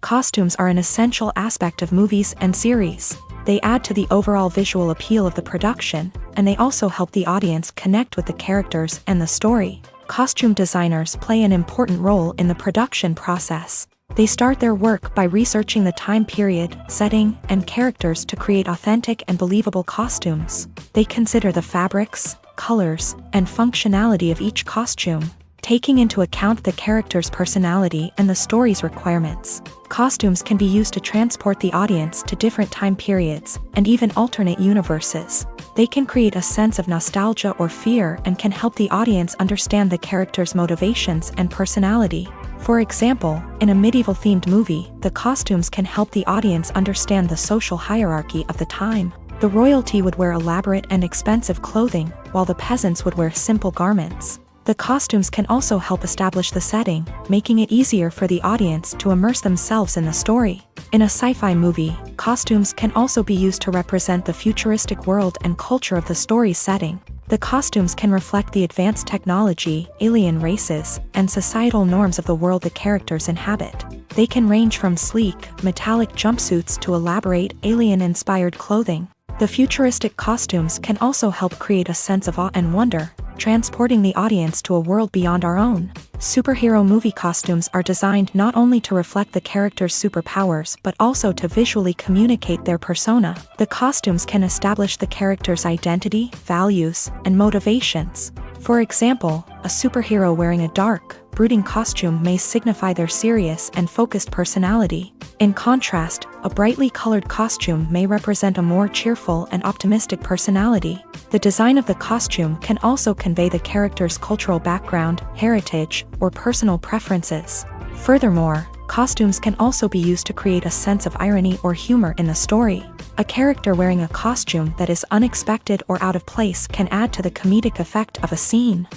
Costumes are an essential aspect of movies and series. They add to the overall visual appeal of the production, and they also help the audience connect with the characters and the story. Costume designers play an important role in the production process. They start their work by researching the time period, setting, and characters to create authentic and believable costumes. They consider the fabrics, colors, and functionality of each costume, taking into account the character's personality and the story's requirements. Costumes can be used to transport the audience to different time periods and even alternate universes. They can create a sense of nostalgia or fear and can help the audience understand the character's motivations and personality. For example, in a medieval-themed movie, the costumes can help the audience understand the social hierarchy of the time. The royalty would wear elaborate and expensive clothing, while the peasants would wear simple garments. The costumes can also help establish the setting, making it easier for the audience to immerse themselves in the story. In a sci-fi movie, costumes can also be used to represent the futuristic world and culture of the story's setting. The costumes can reflect the advanced technology, alien races, and societal norms of the world the characters inhabit. They can range from sleek, metallic jumpsuits to elaborate, alien-inspired clothing. The futuristic costumes can also help create a sense of awe and wonder, transporting the audience to a world beyond our own. Superhero movie costumes are designed not only to reflect the character's superpowers but also to visually communicate their persona. The costumes can establish the character's identity, values, and motivations. For example, a superhero wearing a dark, brooding costume may signify their serious and focused personality. In contrast, a brightly colored costume may represent a more cheerful and optimistic personality. The design of the costume can also convey the character's cultural background, heritage, or personal preferences. Furthermore, costumes can also be used to create a sense of irony or humor in the story. A character wearing a costume that is unexpected or out of place can add to the comedic effect of a scene.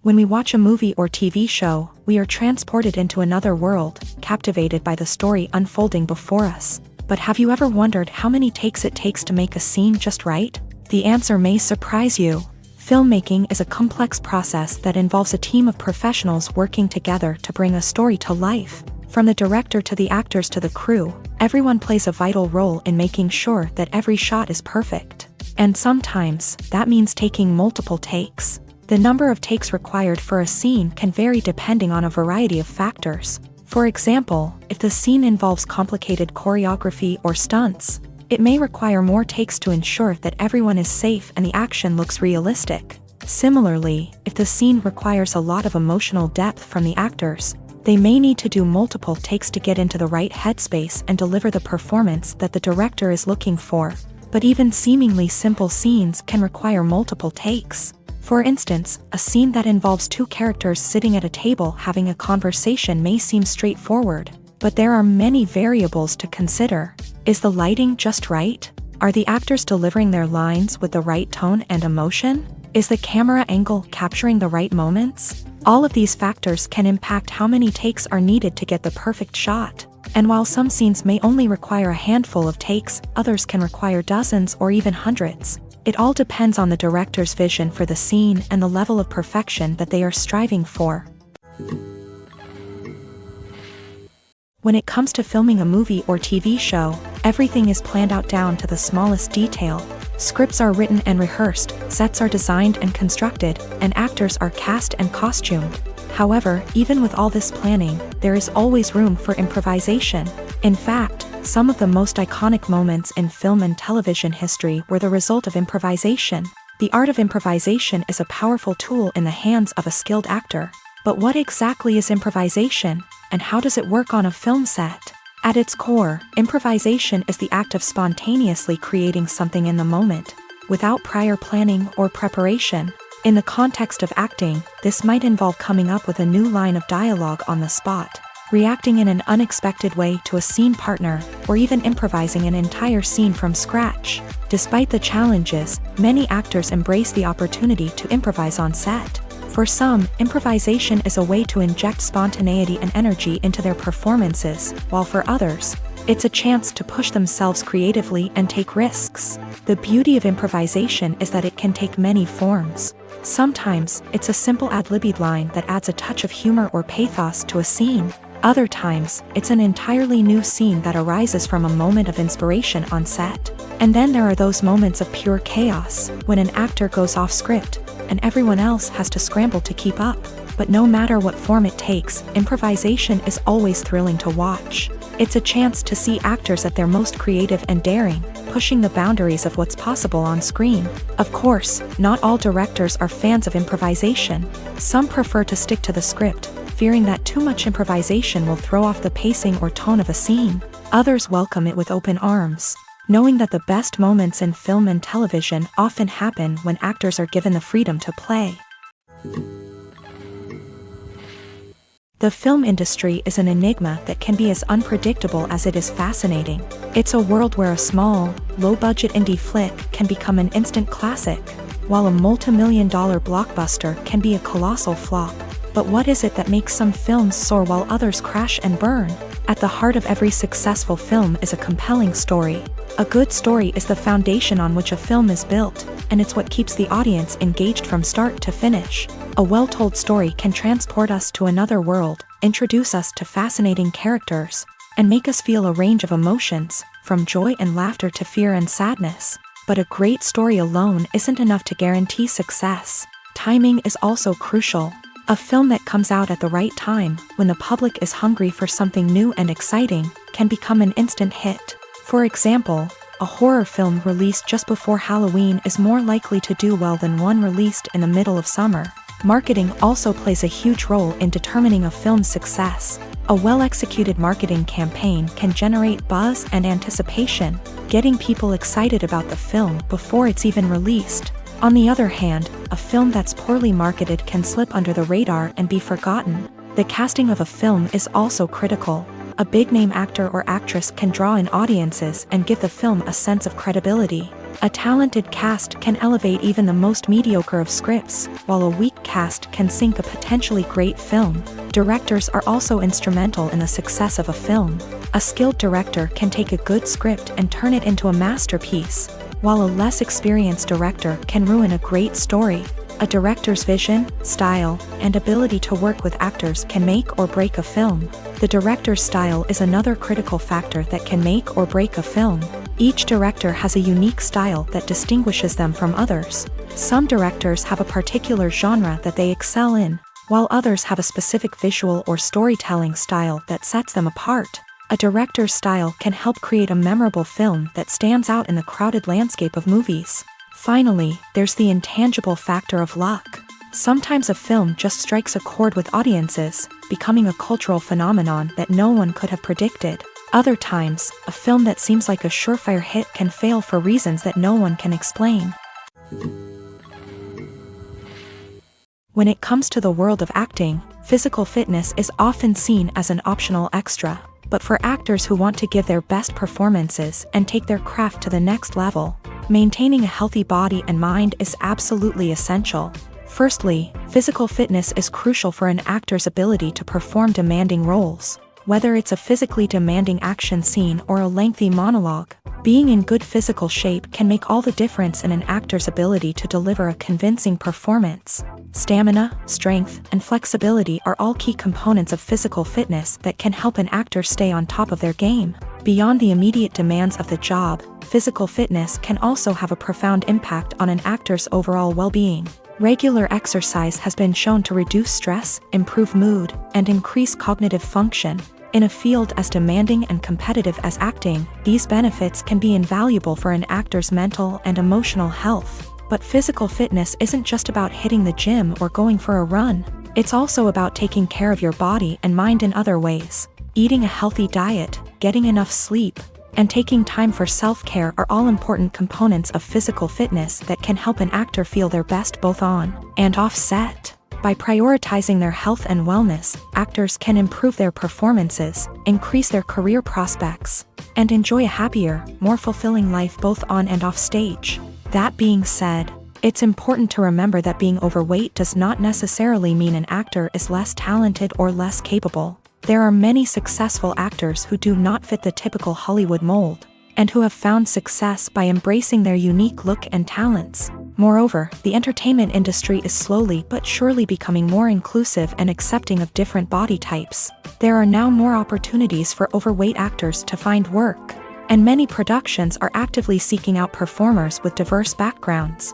When we watch a movie or TV show, we are transported into another world, captivated by the story unfolding before us. But have you ever wondered how many takes it takes to make a scene just right? The answer may surprise you. Filmmaking is a complex process that involves a team of professionals working together to bring a story to life. From the director to the actors to the crew, everyone plays a vital role in making sure that every shot is perfect. And sometimes, that means taking multiple takes. The number of takes required for a scene can vary depending on a variety of factors. For example, if the scene involves complicated choreography or stunts, it may require more takes to ensure that everyone is safe and the action looks realistic. Similarly, if the scene requires a lot of emotional depth from the actors, they may need to do multiple takes to get into the right headspace and deliver the performance that the director is looking for. But even seemingly simple scenes can require multiple takes. For instance, a scene that involves two characters sitting at a table having a conversation may seem straightforward, but there are many variables to consider. Is the lighting just right? Are the actors delivering their lines with the right tone and emotion? Is the camera angle capturing the right moments? All of these factors can impact how many takes are needed to get the perfect shot. And while some scenes may only require a handful of takes, others can require dozens or even hundreds. It all depends on the director's vision for the scene and the level of perfection that they are striving for. When it comes to filming a movie or TV show, everything is planned out down to the smallest detail. Scripts are written and rehearsed, sets are designed and constructed, and actors are cast and costumed. However, even with all this planning, there is always room for improvisation. In fact, some of the most iconic moments in film and television history were the result of improvisation. The art of improvisation is a powerful tool in the hands of a skilled actor. But what exactly is improvisation, and how does it work on a film set? At its core, improvisation is the act of spontaneously creating something in the moment, without prior planning or preparation. In the context of acting, this might involve coming up with a new line of dialogue on the spot, reacting in an unexpected way to a scene partner, or even improvising an entire scene from scratch. Despite the challenges, many actors embrace the opportunity to improvise on set. For some, improvisation is a way to inject spontaneity and energy into their performances, while for others, it's a chance to push themselves creatively and take risks. The beauty of improvisation is that it can take many forms. Sometimes, it's a simple ad-libbed line that adds a touch of humor or pathos to a scene. Other times, it's an entirely new scene that arises from a moment of inspiration on set. And then there are those moments of pure chaos, when an actor goes off script, and everyone else has to scramble to keep up. But no matter what form it takes, improvisation is always thrilling to watch. It's a chance to see actors at their most creative and daring, pushing the boundaries of what's possible on screen. Of course, not all directors are fans of improvisation. Some prefer to stick to the script, fearing that too much improvisation will throw off the pacing or tone of a scene. Others welcome it with open arms, knowing that the best moments in film and television often happen when actors are given the freedom to play. The film industry is an enigma that can be as unpredictable as it is fascinating. It's a world where a small, low-budget indie flick can become an instant classic, while a multi-million-dollar blockbuster can be a colossal flop. But what is it that makes some films soar while others crash and burn? At the heart of every successful film is a compelling story. A good story is the foundation on which a film is built, and it's what keeps the audience engaged from start to finish. A well-told story can transport us to another world, introduce us to fascinating characters, and make us feel a range of emotions, from joy and laughter to fear and sadness. But a great story alone isn't enough to guarantee success. Timing is also crucial. A film that comes out at the right time, when the public is hungry for something new and exciting, can become an instant hit. For example, a horror film released just before Halloween is more likely to do well than one released in the middle of summer. Marketing also plays a huge role in determining a film's success. A well-executed marketing campaign can generate buzz and anticipation, getting people excited about the film before it's even released. On the other hand, a film that's poorly marketed can slip under the radar and be forgotten. The casting of a film is also critical. A big-name actor or actress can draw in audiences and give the film a sense of credibility. A talented cast can elevate even the most mediocre of scripts, while a weak cast can sink a potentially great film. Directors are also instrumental in the success of a film. A skilled director can take a good script and turn it into a masterpiece, while a less experienced director can ruin a great story. A director's vision, style, and ability to work with actors can make or break a film. The director's style is another critical factor that can make or break a film. Each director has a unique style that distinguishes them from others. Some directors have a particular genre that they excel in, while others have a specific visual or storytelling style that sets them apart. A director's style can help create a memorable film that stands out in the crowded landscape of movies. Finally, there's the intangible factor of luck. Sometimes a film just strikes a chord with audiences, becoming a cultural phenomenon that no one could have predicted. Other times, a film that seems like a surefire hit can fail for reasons that no one can explain. When it comes to the world of acting, physical fitness is often seen as an optional extra. But for actors who want to give their best performances and take their craft to the next level, maintaining a healthy body and mind is absolutely essential. Firstly, physical fitness is crucial for an actor's ability to perform demanding roles. Whether it's a physically demanding action scene or a lengthy monologue, being in good physical shape can make all the difference in an actor's ability to deliver a convincing performance. Stamina, strength, and flexibility are all key components of physical fitness that can help an actor stay on top of their game. Beyond the immediate demands of the job, physical fitness can also have a profound impact on an actor's overall well-being. Regular exercise has been shown to reduce stress, improve mood, and increase cognitive function. In a field as demanding and competitive as acting, these benefits can be invaluable for an actor's mental and emotional health. But physical fitness isn't just about hitting the gym or going for a run. It's also about taking care of your body and mind in other ways. Eating a healthy diet, getting enough sleep, and taking time for self-care are all important components of physical fitness that can help an actor feel their best both on and off set. By prioritizing their health and wellness, actors can improve their performances, increase their career prospects, and enjoy a happier, more fulfilling life both on and off stage. That being said, it's important to remember that being overweight does not necessarily mean an actor is less talented or less capable. There are many successful actors who do not fit the typical Hollywood mold, and who have found success by embracing their unique look and talents. Moreover, the entertainment industry is slowly but surely becoming more inclusive and accepting of different body types. There are now more opportunities for overweight actors to find work, and many productions are actively seeking out performers with diverse backgrounds.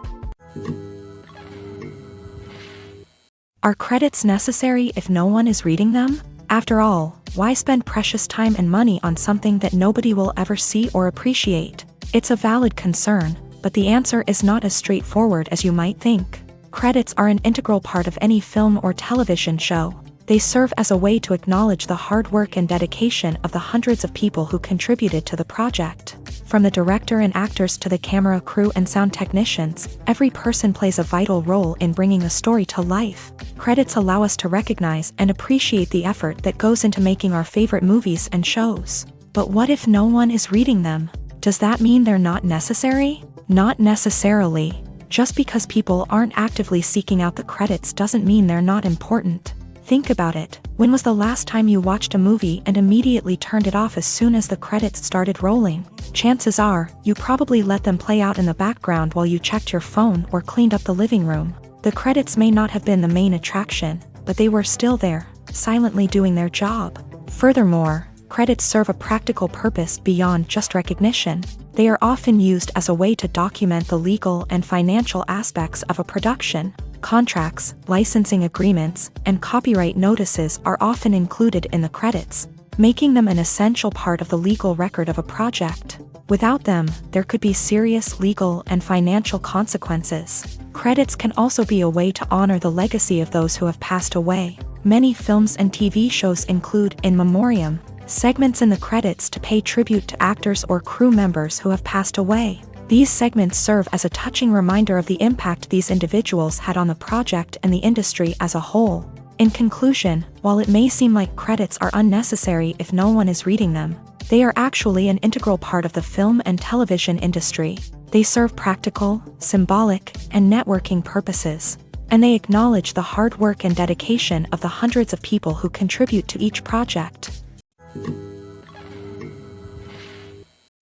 Are credits necessary if no one is reading them? After all, why spend precious time and money on something that nobody will ever see or appreciate? It's a valid concern, but the answer is not as straightforward as you might think. Credits are an integral part of any film or television show. They serve as a way to acknowledge the hard work and dedication of the hundreds of people who contributed to the project. From the director and actors to the camera crew and sound technicians, every person plays a vital role in bringing a story to life. Credits allow us to recognize and appreciate the effort that goes into making our favorite movies and shows. But what if no one is reading them? Does that mean they're not necessary? Not necessarily. Just because people aren't actively seeking out the credits doesn't mean they're not important. Think about it. When was the last time you watched a movie and immediately turned it off as soon as the credits started rolling? Chances are, you probably let them play out in the background while you checked your phone or cleaned up the living room. The credits may not have been the main attraction, but they were still there, silently doing their job. Furthermore, credits serve a practical purpose beyond just recognition. They are often used as a way to document the legal and financial aspects of a production. Contracts, licensing agreements, and copyright notices are often included in the credits, making them an essential part of the legal record of a project. Without them, there could be serious legal and financial consequences. Credits can also be a way to honor the legacy of those who have passed away. Many films and TV shows include in memoriam segments in the credits to pay tribute to actors or crew members who have passed away. These segments serve as a touching reminder of the impact these individuals had on the project and the industry as a whole. In conclusion, while it may seem like credits are unnecessary if no one is reading them, they are actually an integral part of the film and television industry. They serve practical, symbolic, and networking purposes, and they acknowledge the hard work and dedication of the hundreds of people who contribute to each project.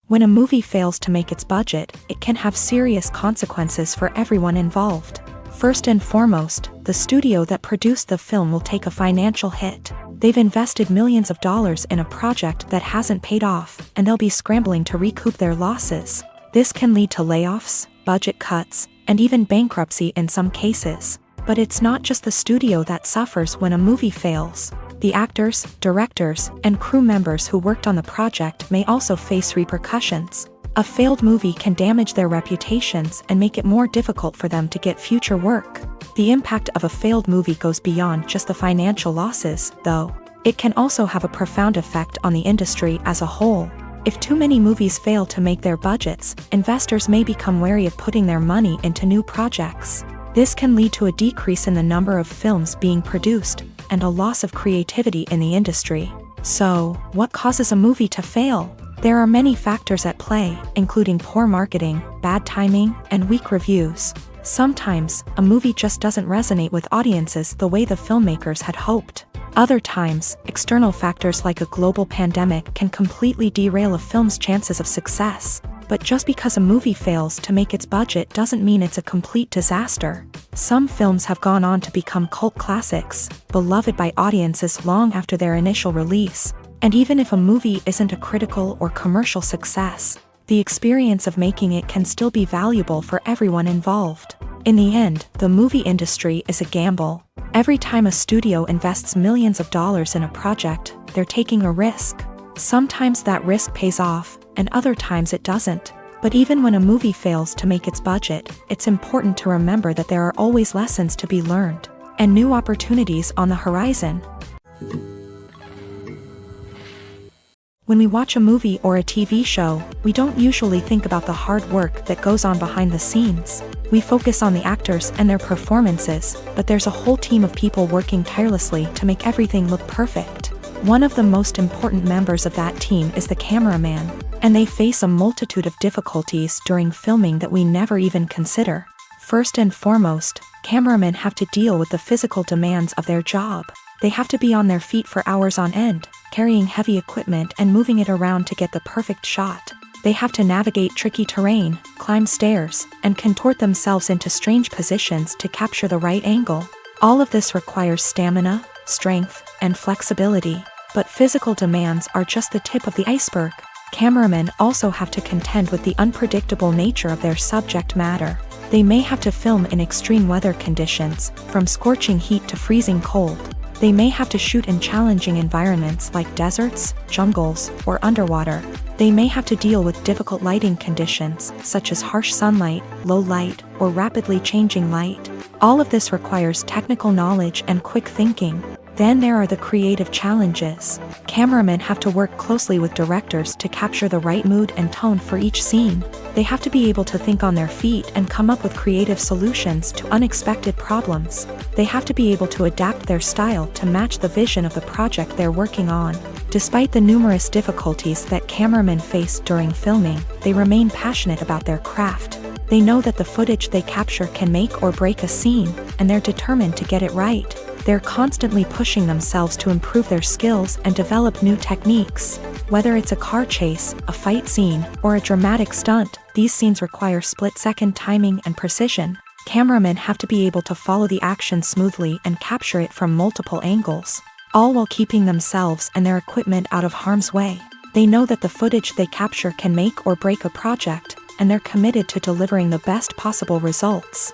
When a movie fails to make its budget, it can have serious consequences for everyone involved. First and foremost, the studio that produced the film will take a financial hit. They've invested millions of dollars in a project that hasn't paid off, and they'll be scrambling to recoup their losses. This can lead to layoffs, budget cuts, and even bankruptcy in some cases. But it's not just the studio that suffers when a movie fails. The actors, directors, and crew members who worked on the project may also face repercussions. A failed movie can damage their reputations and make it more difficult for them to get future work. The impact of a failed movie goes beyond just the financial losses, though. It can also have a profound effect on the industry as a whole. If too many movies fail to make their budgets, investors may become wary of putting their money into new projects. This can lead to a decrease in the number of films being produced, and a loss of creativity in the industry. So, what causes a movie to fail? There are many factors at play, including poor marketing, bad timing, and weak reviews. Sometimes, a movie just doesn't resonate with audiences the way the filmmakers had hoped. Other times, external factors like a global pandemic can completely derail a film's chances of success. But just because a movie fails to make its budget doesn't mean it's a complete disaster. Some films have gone on to become cult classics, beloved by audiences long after their initial release. And even if a movie isn't a critical or commercial success, the experience of making it can still be valuable for everyone involved. In the end, the movie industry is a gamble. Every time a studio invests millions of dollars in a project, they're taking a risk. Sometimes that risk pays off, and other times it doesn't. But even when a movie fails to make its budget, it's important to remember that there are always lessons to be learned, and new opportunities on the horizon. When we watch a movie or a TV show, we don't usually think about the hard work that goes on behind the scenes. We focus on the actors and their performances, but there's a whole team of people working tirelessly to make everything look perfect. One of the most important members of that team is the cameraman, and they face a multitude of difficulties during filming that we never even consider. First and foremost, cameramen have to deal with the physical demands of their job. They have to be on their feet for hours on end, carrying heavy equipment and moving it around to get the perfect shot. They have to navigate tricky terrain, climb stairs, and contort themselves into strange positions to capture the right angle. All of this requires stamina, strength, and flexibility. But physical demands are just the tip of the iceberg. Cameramen also have to contend with the unpredictable nature of their subject matter. They may have to film in extreme weather conditions, from scorching heat to freezing cold. They may have to shoot in challenging environments like deserts, jungles, or underwater. They may have to deal with difficult lighting conditions, such as harsh sunlight, low light, or rapidly changing light. All of this requires technical knowledge and quick thinking. Then there are the creative challenges. Cameramen have to work closely with directors to capture the right mood and tone for each scene. They have to be able to think on their feet and come up with creative solutions to unexpected problems. They have to be able to adapt their style to match the vision of the project they're working on. Despite the numerous difficulties that cameramen face during filming, they remain passionate about their craft. They know that the footage they capture can make or break a scene, and they're determined to get it right. They're constantly pushing themselves to improve their skills and develop new techniques. Whether it's a car chase, a fight scene, or a dramatic stunt, these scenes require split-second timing and precision. Cameramen have to be able to follow the action smoothly and capture it from multiple angles, all while keeping themselves and their equipment out of harm's way. They know that the footage they capture can make or break a project, and they're committed to delivering the best possible results.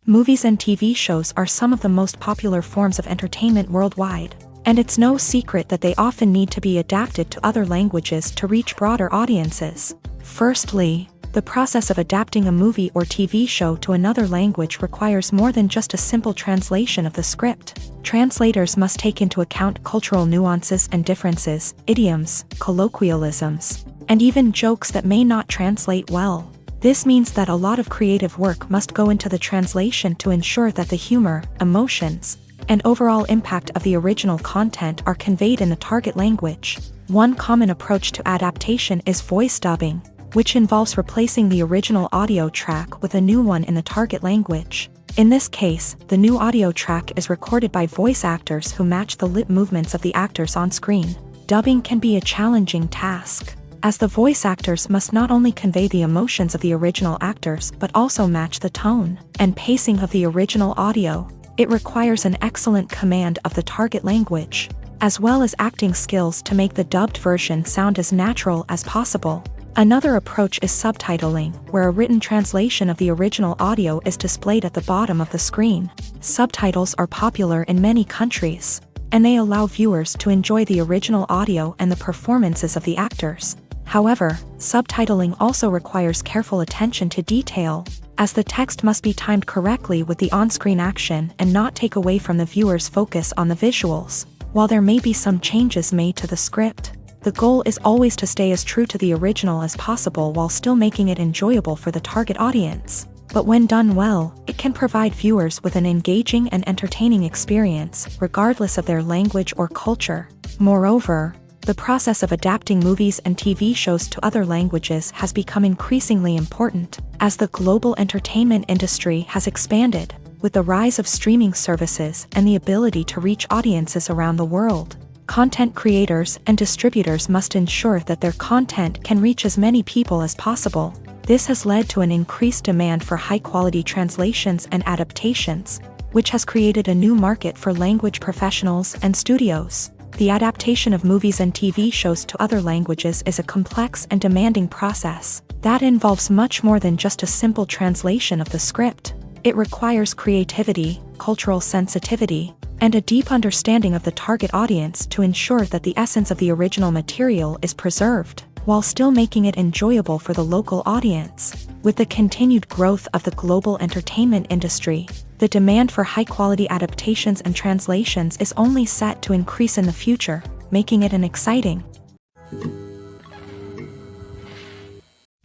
Movies and TV shows are some of the most popular forms of entertainment worldwide, and it's no secret that they often need to be adapted to other languages to reach broader audiences. Firstly, the process of adapting a movie or TV show to another language requires more than just a simple translation of the script. Translators must take into account cultural nuances and differences, idioms, colloquialisms, and even jokes that may not translate well. This means that a lot of creative work must go into the translation to ensure that the humor, emotions, and overall impact of the original content are conveyed in the target language. One common approach to adaptation is voice dubbing, which involves replacing the original audio track with a new one in the target language. In this case, the new audio track is recorded by voice actors who match the lip movements of the actors on screen. Dubbing can be a challenging task, as the voice actors must not only convey the emotions of the original actors but also match the tone and pacing of the original audio. It requires an excellent command of the target language, as well as acting skills to make the dubbed version sound as natural as possible. Another approach is subtitling, where a written translation of the original audio is displayed at the bottom of the screen. Subtitles are popular in many countries, and they allow viewers to enjoy the original audio and the performances of the actors. However, subtitling also requires careful attention to detail, as the text must be timed correctly with the on-screen action and not take away from the viewer's focus on the visuals. While there may be some changes made to the script, the goal is always to stay as true to the original as possible while still making it enjoyable for the target audience. But when done well, it can provide viewers with an engaging and entertaining experience, regardless of their language or culture. Moreover, the process of adapting movies and TV shows to other languages has become increasingly important, as the global entertainment industry has expanded, with the rise of streaming services and the ability to reach audiences around the world. Content creators and distributors must ensure that their content can reach as many people as possible. This has led to an increased demand for high-quality translations and adaptations, which has created a new market for language professionals and studios. The adaptation of movies and TV shows to other languages is a complex and demanding process that involves much more than just a simple translation of the script. It requires creativity, cultural sensitivity, and a deep understanding of the target audience to ensure that the essence of the original material is preserved, while still making it enjoyable for the local audience. With the continued growth of the global entertainment industry, the demand for high-quality adaptations and translations is only set to increase in the future, making it an exciting.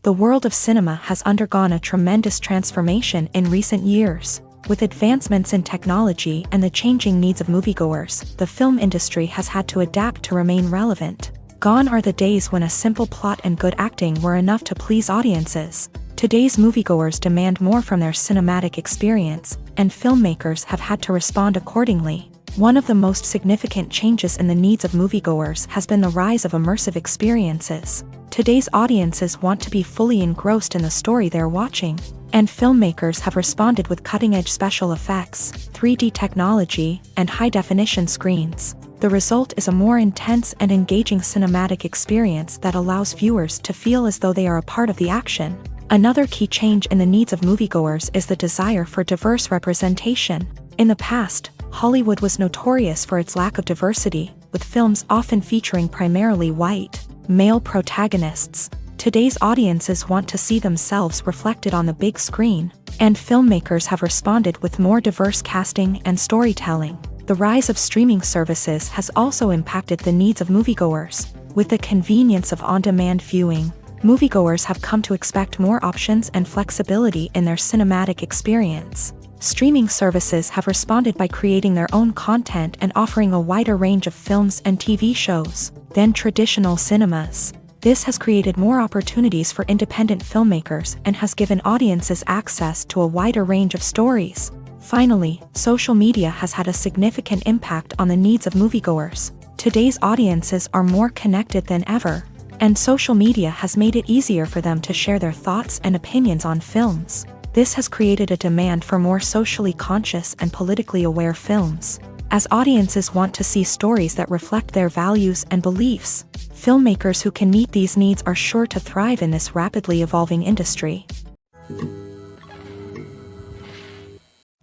The world of cinema has undergone a tremendous transformation in recent years. With advancements in technology and the changing needs of moviegoers, the film industry has had to adapt to remain relevant. Gone are the days when a simple plot and good acting were enough to please audiences. Today's moviegoers demand more from their cinematic experience, and filmmakers have had to respond accordingly. One of the most significant changes in the needs of moviegoers has been the rise of immersive experiences. Today's audiences want to be fully engrossed in the story they're watching, and filmmakers have responded with cutting-edge special effects, 3D technology, and high-definition screens. The result is a more intense and engaging cinematic experience that allows viewers to feel as though they are a part of the action. Another key change in the needs of moviegoers is the desire for diverse representation. In the past, Hollywood was notorious for its lack of diversity, with films often featuring primarily white, male protagonists. Today's audiences want to see themselves reflected on the big screen, and filmmakers have responded with more diverse casting and storytelling. The rise of streaming services has also impacted the needs of moviegoers. With the convenience of on-demand viewing, moviegoers have come to expect more options and flexibility in their cinematic experience. Streaming services have responded by creating their own content and offering a wider range of films and TV shows than traditional cinemas. This has created more opportunities for independent filmmakers and has given audiences access to a wider range of stories. Finally, social media has had a significant impact on the needs of moviegoers. Today's audiences are more connected than ever, and social media has made it easier for them to share their thoughts and opinions on films. This has created a demand for more socially conscious and politically aware films. As audiences want to see stories that reflect their values and beliefs, filmmakers who can meet these needs are sure to thrive in this rapidly evolving industry.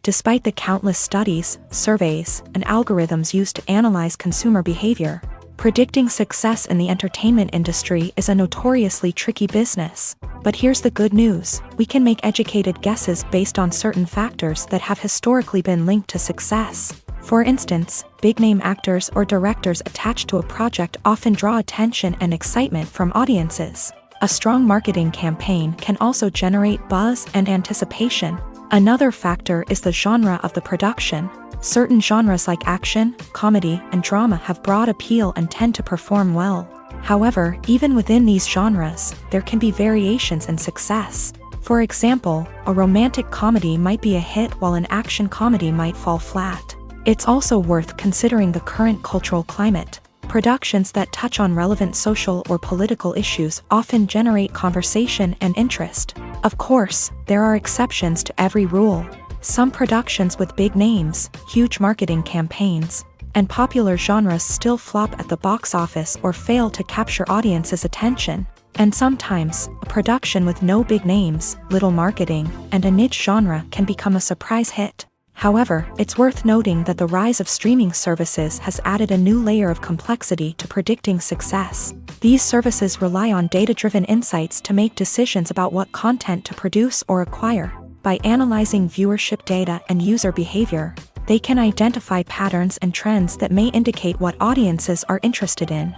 Despite the countless studies, surveys, and algorithms used to analyze consumer behavior, predicting success in the entertainment industry is a notoriously tricky business. But here's the good news: we can make educated guesses based on certain factors that have historically been linked to success. For instance, big-name actors or directors attached to a project often draw attention and excitement from audiences. A strong marketing campaign can also generate buzz and anticipation. Another factor is the genre of the production. Certain genres like action, comedy, and drama have broad appeal and tend to perform well. However, even within these genres, there can be variations in success. For example, a romantic comedy might be a hit while an action comedy might fall flat. It's also worth considering the current cultural climate. Productions that touch on relevant social or political issues often generate conversation and interest. Of course, there are exceptions to every rule. Some productions with big names, huge marketing campaigns, and popular genres still flop at the box office or fail to capture audiences' attention. And sometimes, a production with no big names, little marketing, and a niche genre can become a surprise hit. However, it's worth noting that the rise of streaming services has added a new layer of complexity to predicting success. These services rely on data-driven insights to make decisions about what content to produce or acquire. By analyzing viewership data and user behavior, they can identify patterns and trends that may indicate what audiences are interested in.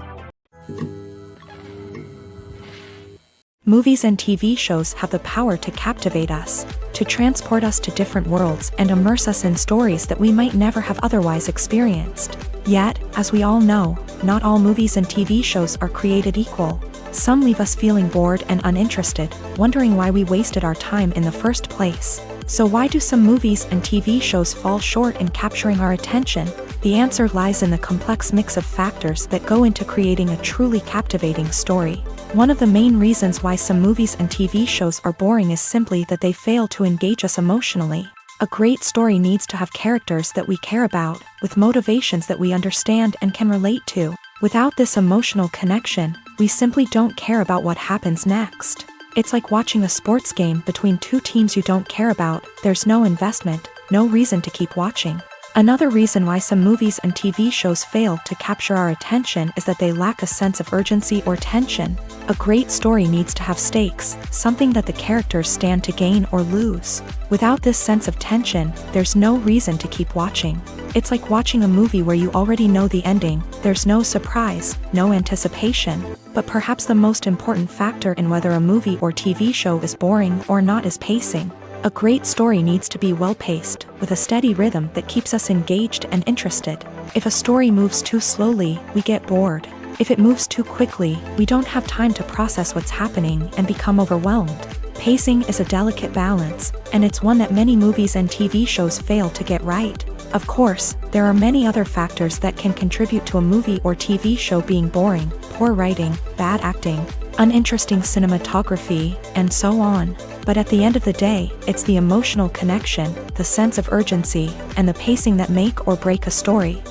Movies and TV shows have the power to captivate us, to transport us to different worlds and immerse us in stories that we might never have otherwise experienced. Yet, as we all know, not all movies and TV shows are created equal. Some leave us feeling bored and uninterested, wondering why we wasted our time in the first place. So why do some movies and TV shows fall short in capturing our attention? The answer lies in the complex mix of factors that go into creating a truly captivating story. One of the main reasons why some movies and TV shows are boring is simply that they fail to engage us emotionally. A great story needs to have characters that we care about, with motivations that we understand and can relate to. Without this emotional connection, we simply don't care about what happens next. It's like watching a sports game between two teams you don't care about. There's no investment, no reason to keep watching. Another reason why some movies and TV shows fail to capture our attention is that they lack a sense of urgency or tension. A great story needs to have stakes, something that the characters stand to gain or lose. Without this sense of tension, there's no reason to keep watching. It's like watching a movie where you already know the ending. There's no surprise, no anticipation. But perhaps the most important factor in whether a movie or TV show is boring or not is pacing. A great story needs to be well-paced, with a steady rhythm that keeps us engaged and interested. If a story moves too slowly, we get bored. If it moves too quickly, we don't have time to process what's happening and become overwhelmed. Pacing is a delicate balance, and it's one that many movies and TV shows fail to get right. Of course, there are many other factors that can contribute to a movie or TV show being boring: poor writing, bad acting, uninteresting cinematography, and so on. But at the end of the day, it's the emotional connection, the sense of urgency, and the pacing that make or break a story.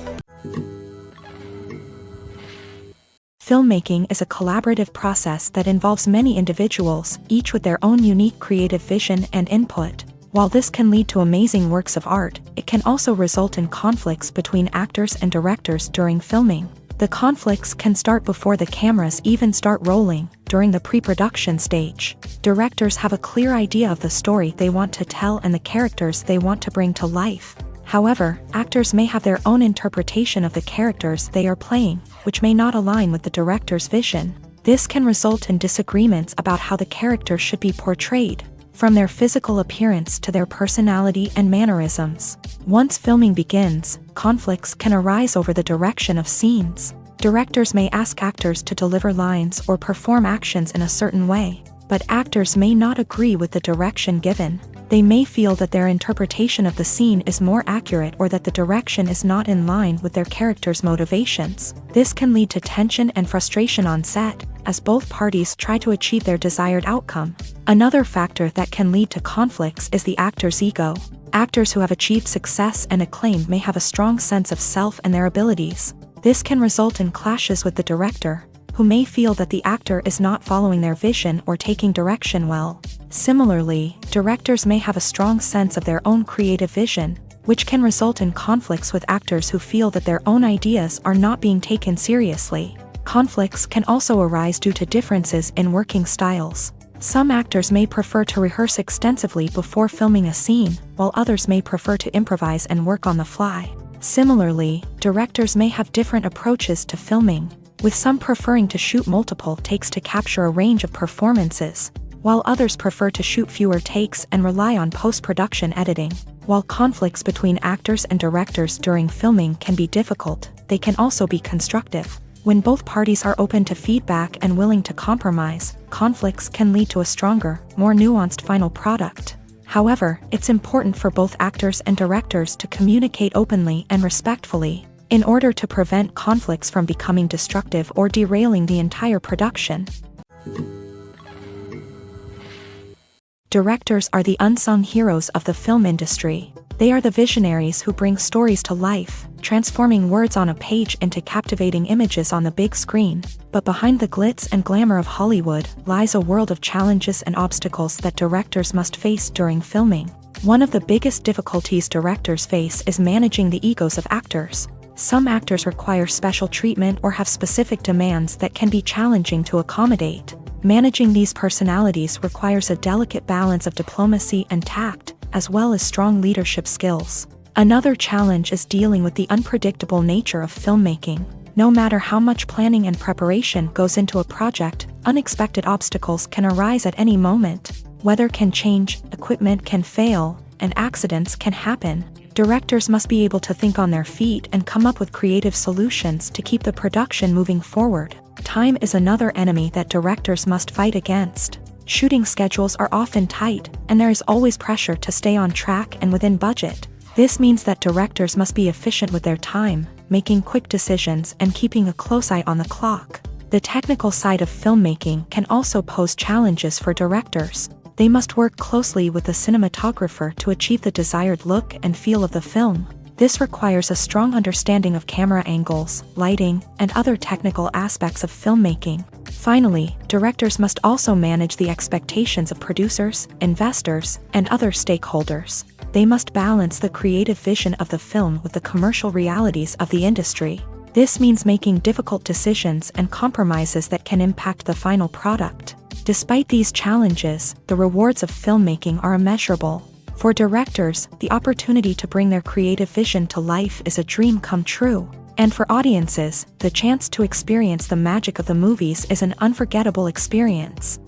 Filmmaking is a collaborative process that involves many individuals, each with their own unique creative vision and input. While this can lead to amazing works of art, it can also result in conflicts between actors and directors during filming. The conflicts can start before the cameras even start rolling, during the pre-production stage. Directors have a clear idea of the story they want to tell and the characters they want to bring to life. However, actors may have their own interpretation of the characters they are playing, which may not align with the director's vision. This can result in disagreements about how the characters should be portrayed, from their physical appearance to their personality and mannerisms. Once filming begins, conflicts can arise over the direction of scenes. Directors may ask actors to deliver lines or perform actions in a certain way, but actors may not agree with the direction given. They may feel that their interpretation of the scene is more accurate or that the direction is not in line with their character's motivations. This can lead to tension and frustration on set, as both parties try to achieve their desired outcome. Another factor that can lead to conflicts is the actor's ego. Actors who have achieved success and acclaim may have a strong sense of self and their abilities. This can result in clashes with the director, who may feel that the actor is not following their vision or taking direction well. Similarly, directors may have a strong sense of their own creative vision, which can result in conflicts with actors who feel that their own ideas are not being taken seriously. Conflicts can also arise due to differences in working styles. Some actors may prefer to rehearse extensively before filming a scene, while others may prefer to improvise and work on the fly. Similarly, directors may have different approaches to filming, with some preferring to shoot multiple takes to capture a range of performances, while others prefer to shoot fewer takes and rely on post-production editing. While conflicts between actors and directors during filming can be difficult, they can also be constructive. When both parties are open to feedback and willing to compromise, conflicts can lead to a stronger, more nuanced final product. However, it's important for both actors and directors to communicate openly and respectfully, in order to prevent conflicts from becoming destructive or derailing the entire production. Directors are the unsung heroes of the film industry. They are the visionaries who bring stories to life, transforming words on a page into captivating images on the big screen. But behind the glitz and glamour of Hollywood lies a world of challenges and obstacles that directors must face during filming. One of the biggest difficulties directors face is managing the egos of actors. Some actors require special treatment or have specific demands that can be challenging to accommodate. Managing these personalities requires a delicate balance of diplomacy and tact, as well as strong leadership skills. Another challenge is dealing with the unpredictable nature of filmmaking. No matter how much planning and preparation goes into a project, unexpected obstacles can arise at any moment. Weather can change, equipment can fail, and accidents can happen. Directors must be able to think on their feet and come up with creative solutions to keep the production moving forward. Time is another enemy that directors must fight against. Shooting schedules are often tight, and there is always pressure to stay on track and within budget. This means that directors must be efficient with their time, making quick decisions and keeping a close eye on the clock. The technical side of filmmaking can also pose challenges for directors. They must work closely with the cinematographer to achieve the desired look and feel of the film. This requires a strong understanding of camera angles, lighting, and other technical aspects of filmmaking. Finally, directors must also manage the expectations of producers, investors, and other stakeholders. They must balance the creative vision of the film with the commercial realities of the industry. This means making difficult decisions and compromises that can impact the final product. Despite these challenges, the rewards of filmmaking are immeasurable. For directors, the opportunity to bring their creative vision to life is a dream come true. And for audiences, the chance to experience the magic of the movies is an unforgettable experience.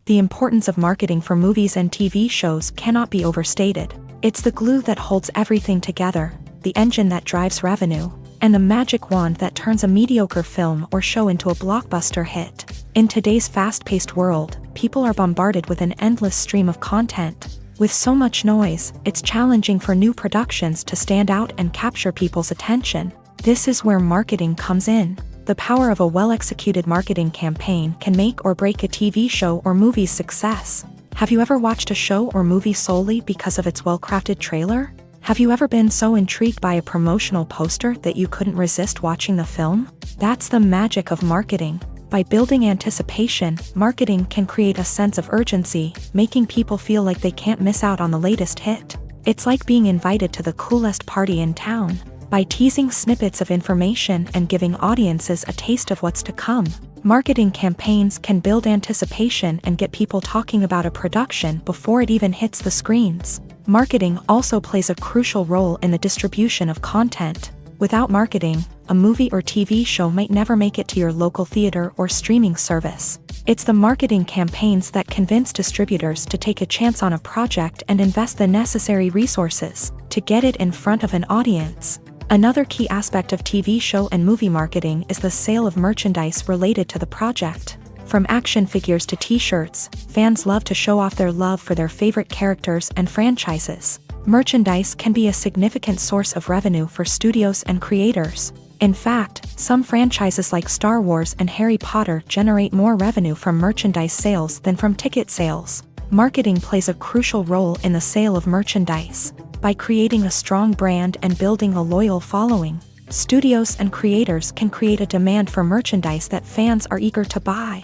The importance of marketing for movies and TV shows cannot be overstated. It's the glue that holds everything together, the engine that drives revenue, and the magic wand that turns a mediocre film or show into a blockbuster hit. In today's fast-paced world, people are bombarded with an endless stream of content. With so much noise, it's challenging for new productions to stand out and capture people's attention. This is where marketing comes in. The power of a well-executed marketing campaign can make or break a TV show or movie's success. Have you ever watched a show or movie solely because of its well-crafted trailer? Have you ever been so intrigued by a promotional poster that you couldn't resist watching the film? That's the magic of marketing. By building anticipation, marketing can create a sense of urgency, making people feel like they can't miss out on the latest hit. It's like being invited to the coolest party in town. By teasing snippets of information and giving audiences a taste of what's to come, marketing campaigns can build anticipation and get people talking about a production before it even hits the screens. Marketing also plays a crucial role in the distribution of content. Without marketing, a movie or TV show might never make it to your local theater or streaming service. It's the marketing campaigns that convince distributors to take a chance on a project and invest the necessary resources to get it in front of an audience. Another key aspect of TV show and movie marketing is the sale of merchandise related to the project. From action figures to t-shirts, fans love to show off their love for their favorite characters and franchises. Merchandise can be a significant source of revenue for studios and creators. In fact, some franchises like Star Wars and Harry Potter generate more revenue from merchandise sales than from ticket sales. Marketing plays a crucial role in the sale of merchandise. By creating a strong brand and building a loyal following, studios and creators can create a demand for merchandise that fans are eager to buy.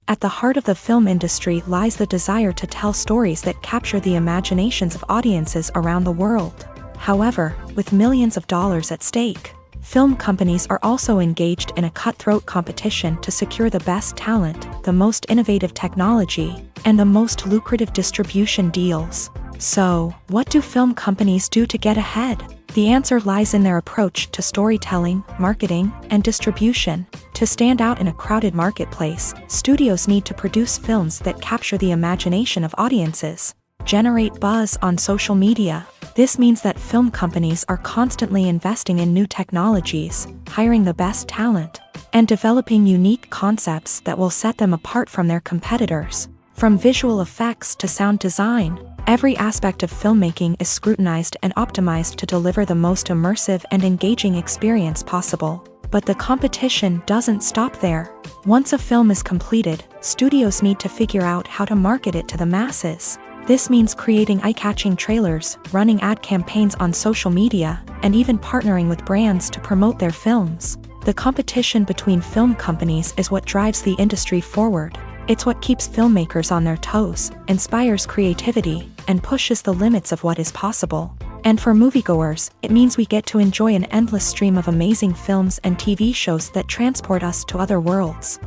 At the heart of the film industry lies the desire to tell stories that capture the imaginations of audiences around the world. However, with millions of dollars at stake, film companies are also engaged in a cutthroat competition to secure the best talent, the most innovative technology, and the most lucrative distribution deals. So, what do film companies do to get ahead? The answer lies in their approach to storytelling, marketing, and distribution. To stand out in a crowded marketplace, studios need to produce films that capture the imagination of audiences, generate buzz on social media. This means that film companies are constantly investing in new technologies, hiring the best talent, and developing unique concepts that will set them apart from their competitors. From visual effects to sound design, every aspect of filmmaking is scrutinized and optimized to deliver the most immersive and engaging experience possible. But the competition doesn't stop there. Once a film is completed, studios need to figure out how to market it to the masses. This means creating eye-catching trailers, running ad campaigns on social media, and even partnering with brands to promote their films. The competition between film companies is what drives the industry forward. It's what keeps filmmakers on their toes, inspires creativity, and pushes the limits of what is possible. And for moviegoers, it means we get to enjoy an endless stream of amazing films and TV shows that transport us to other worlds.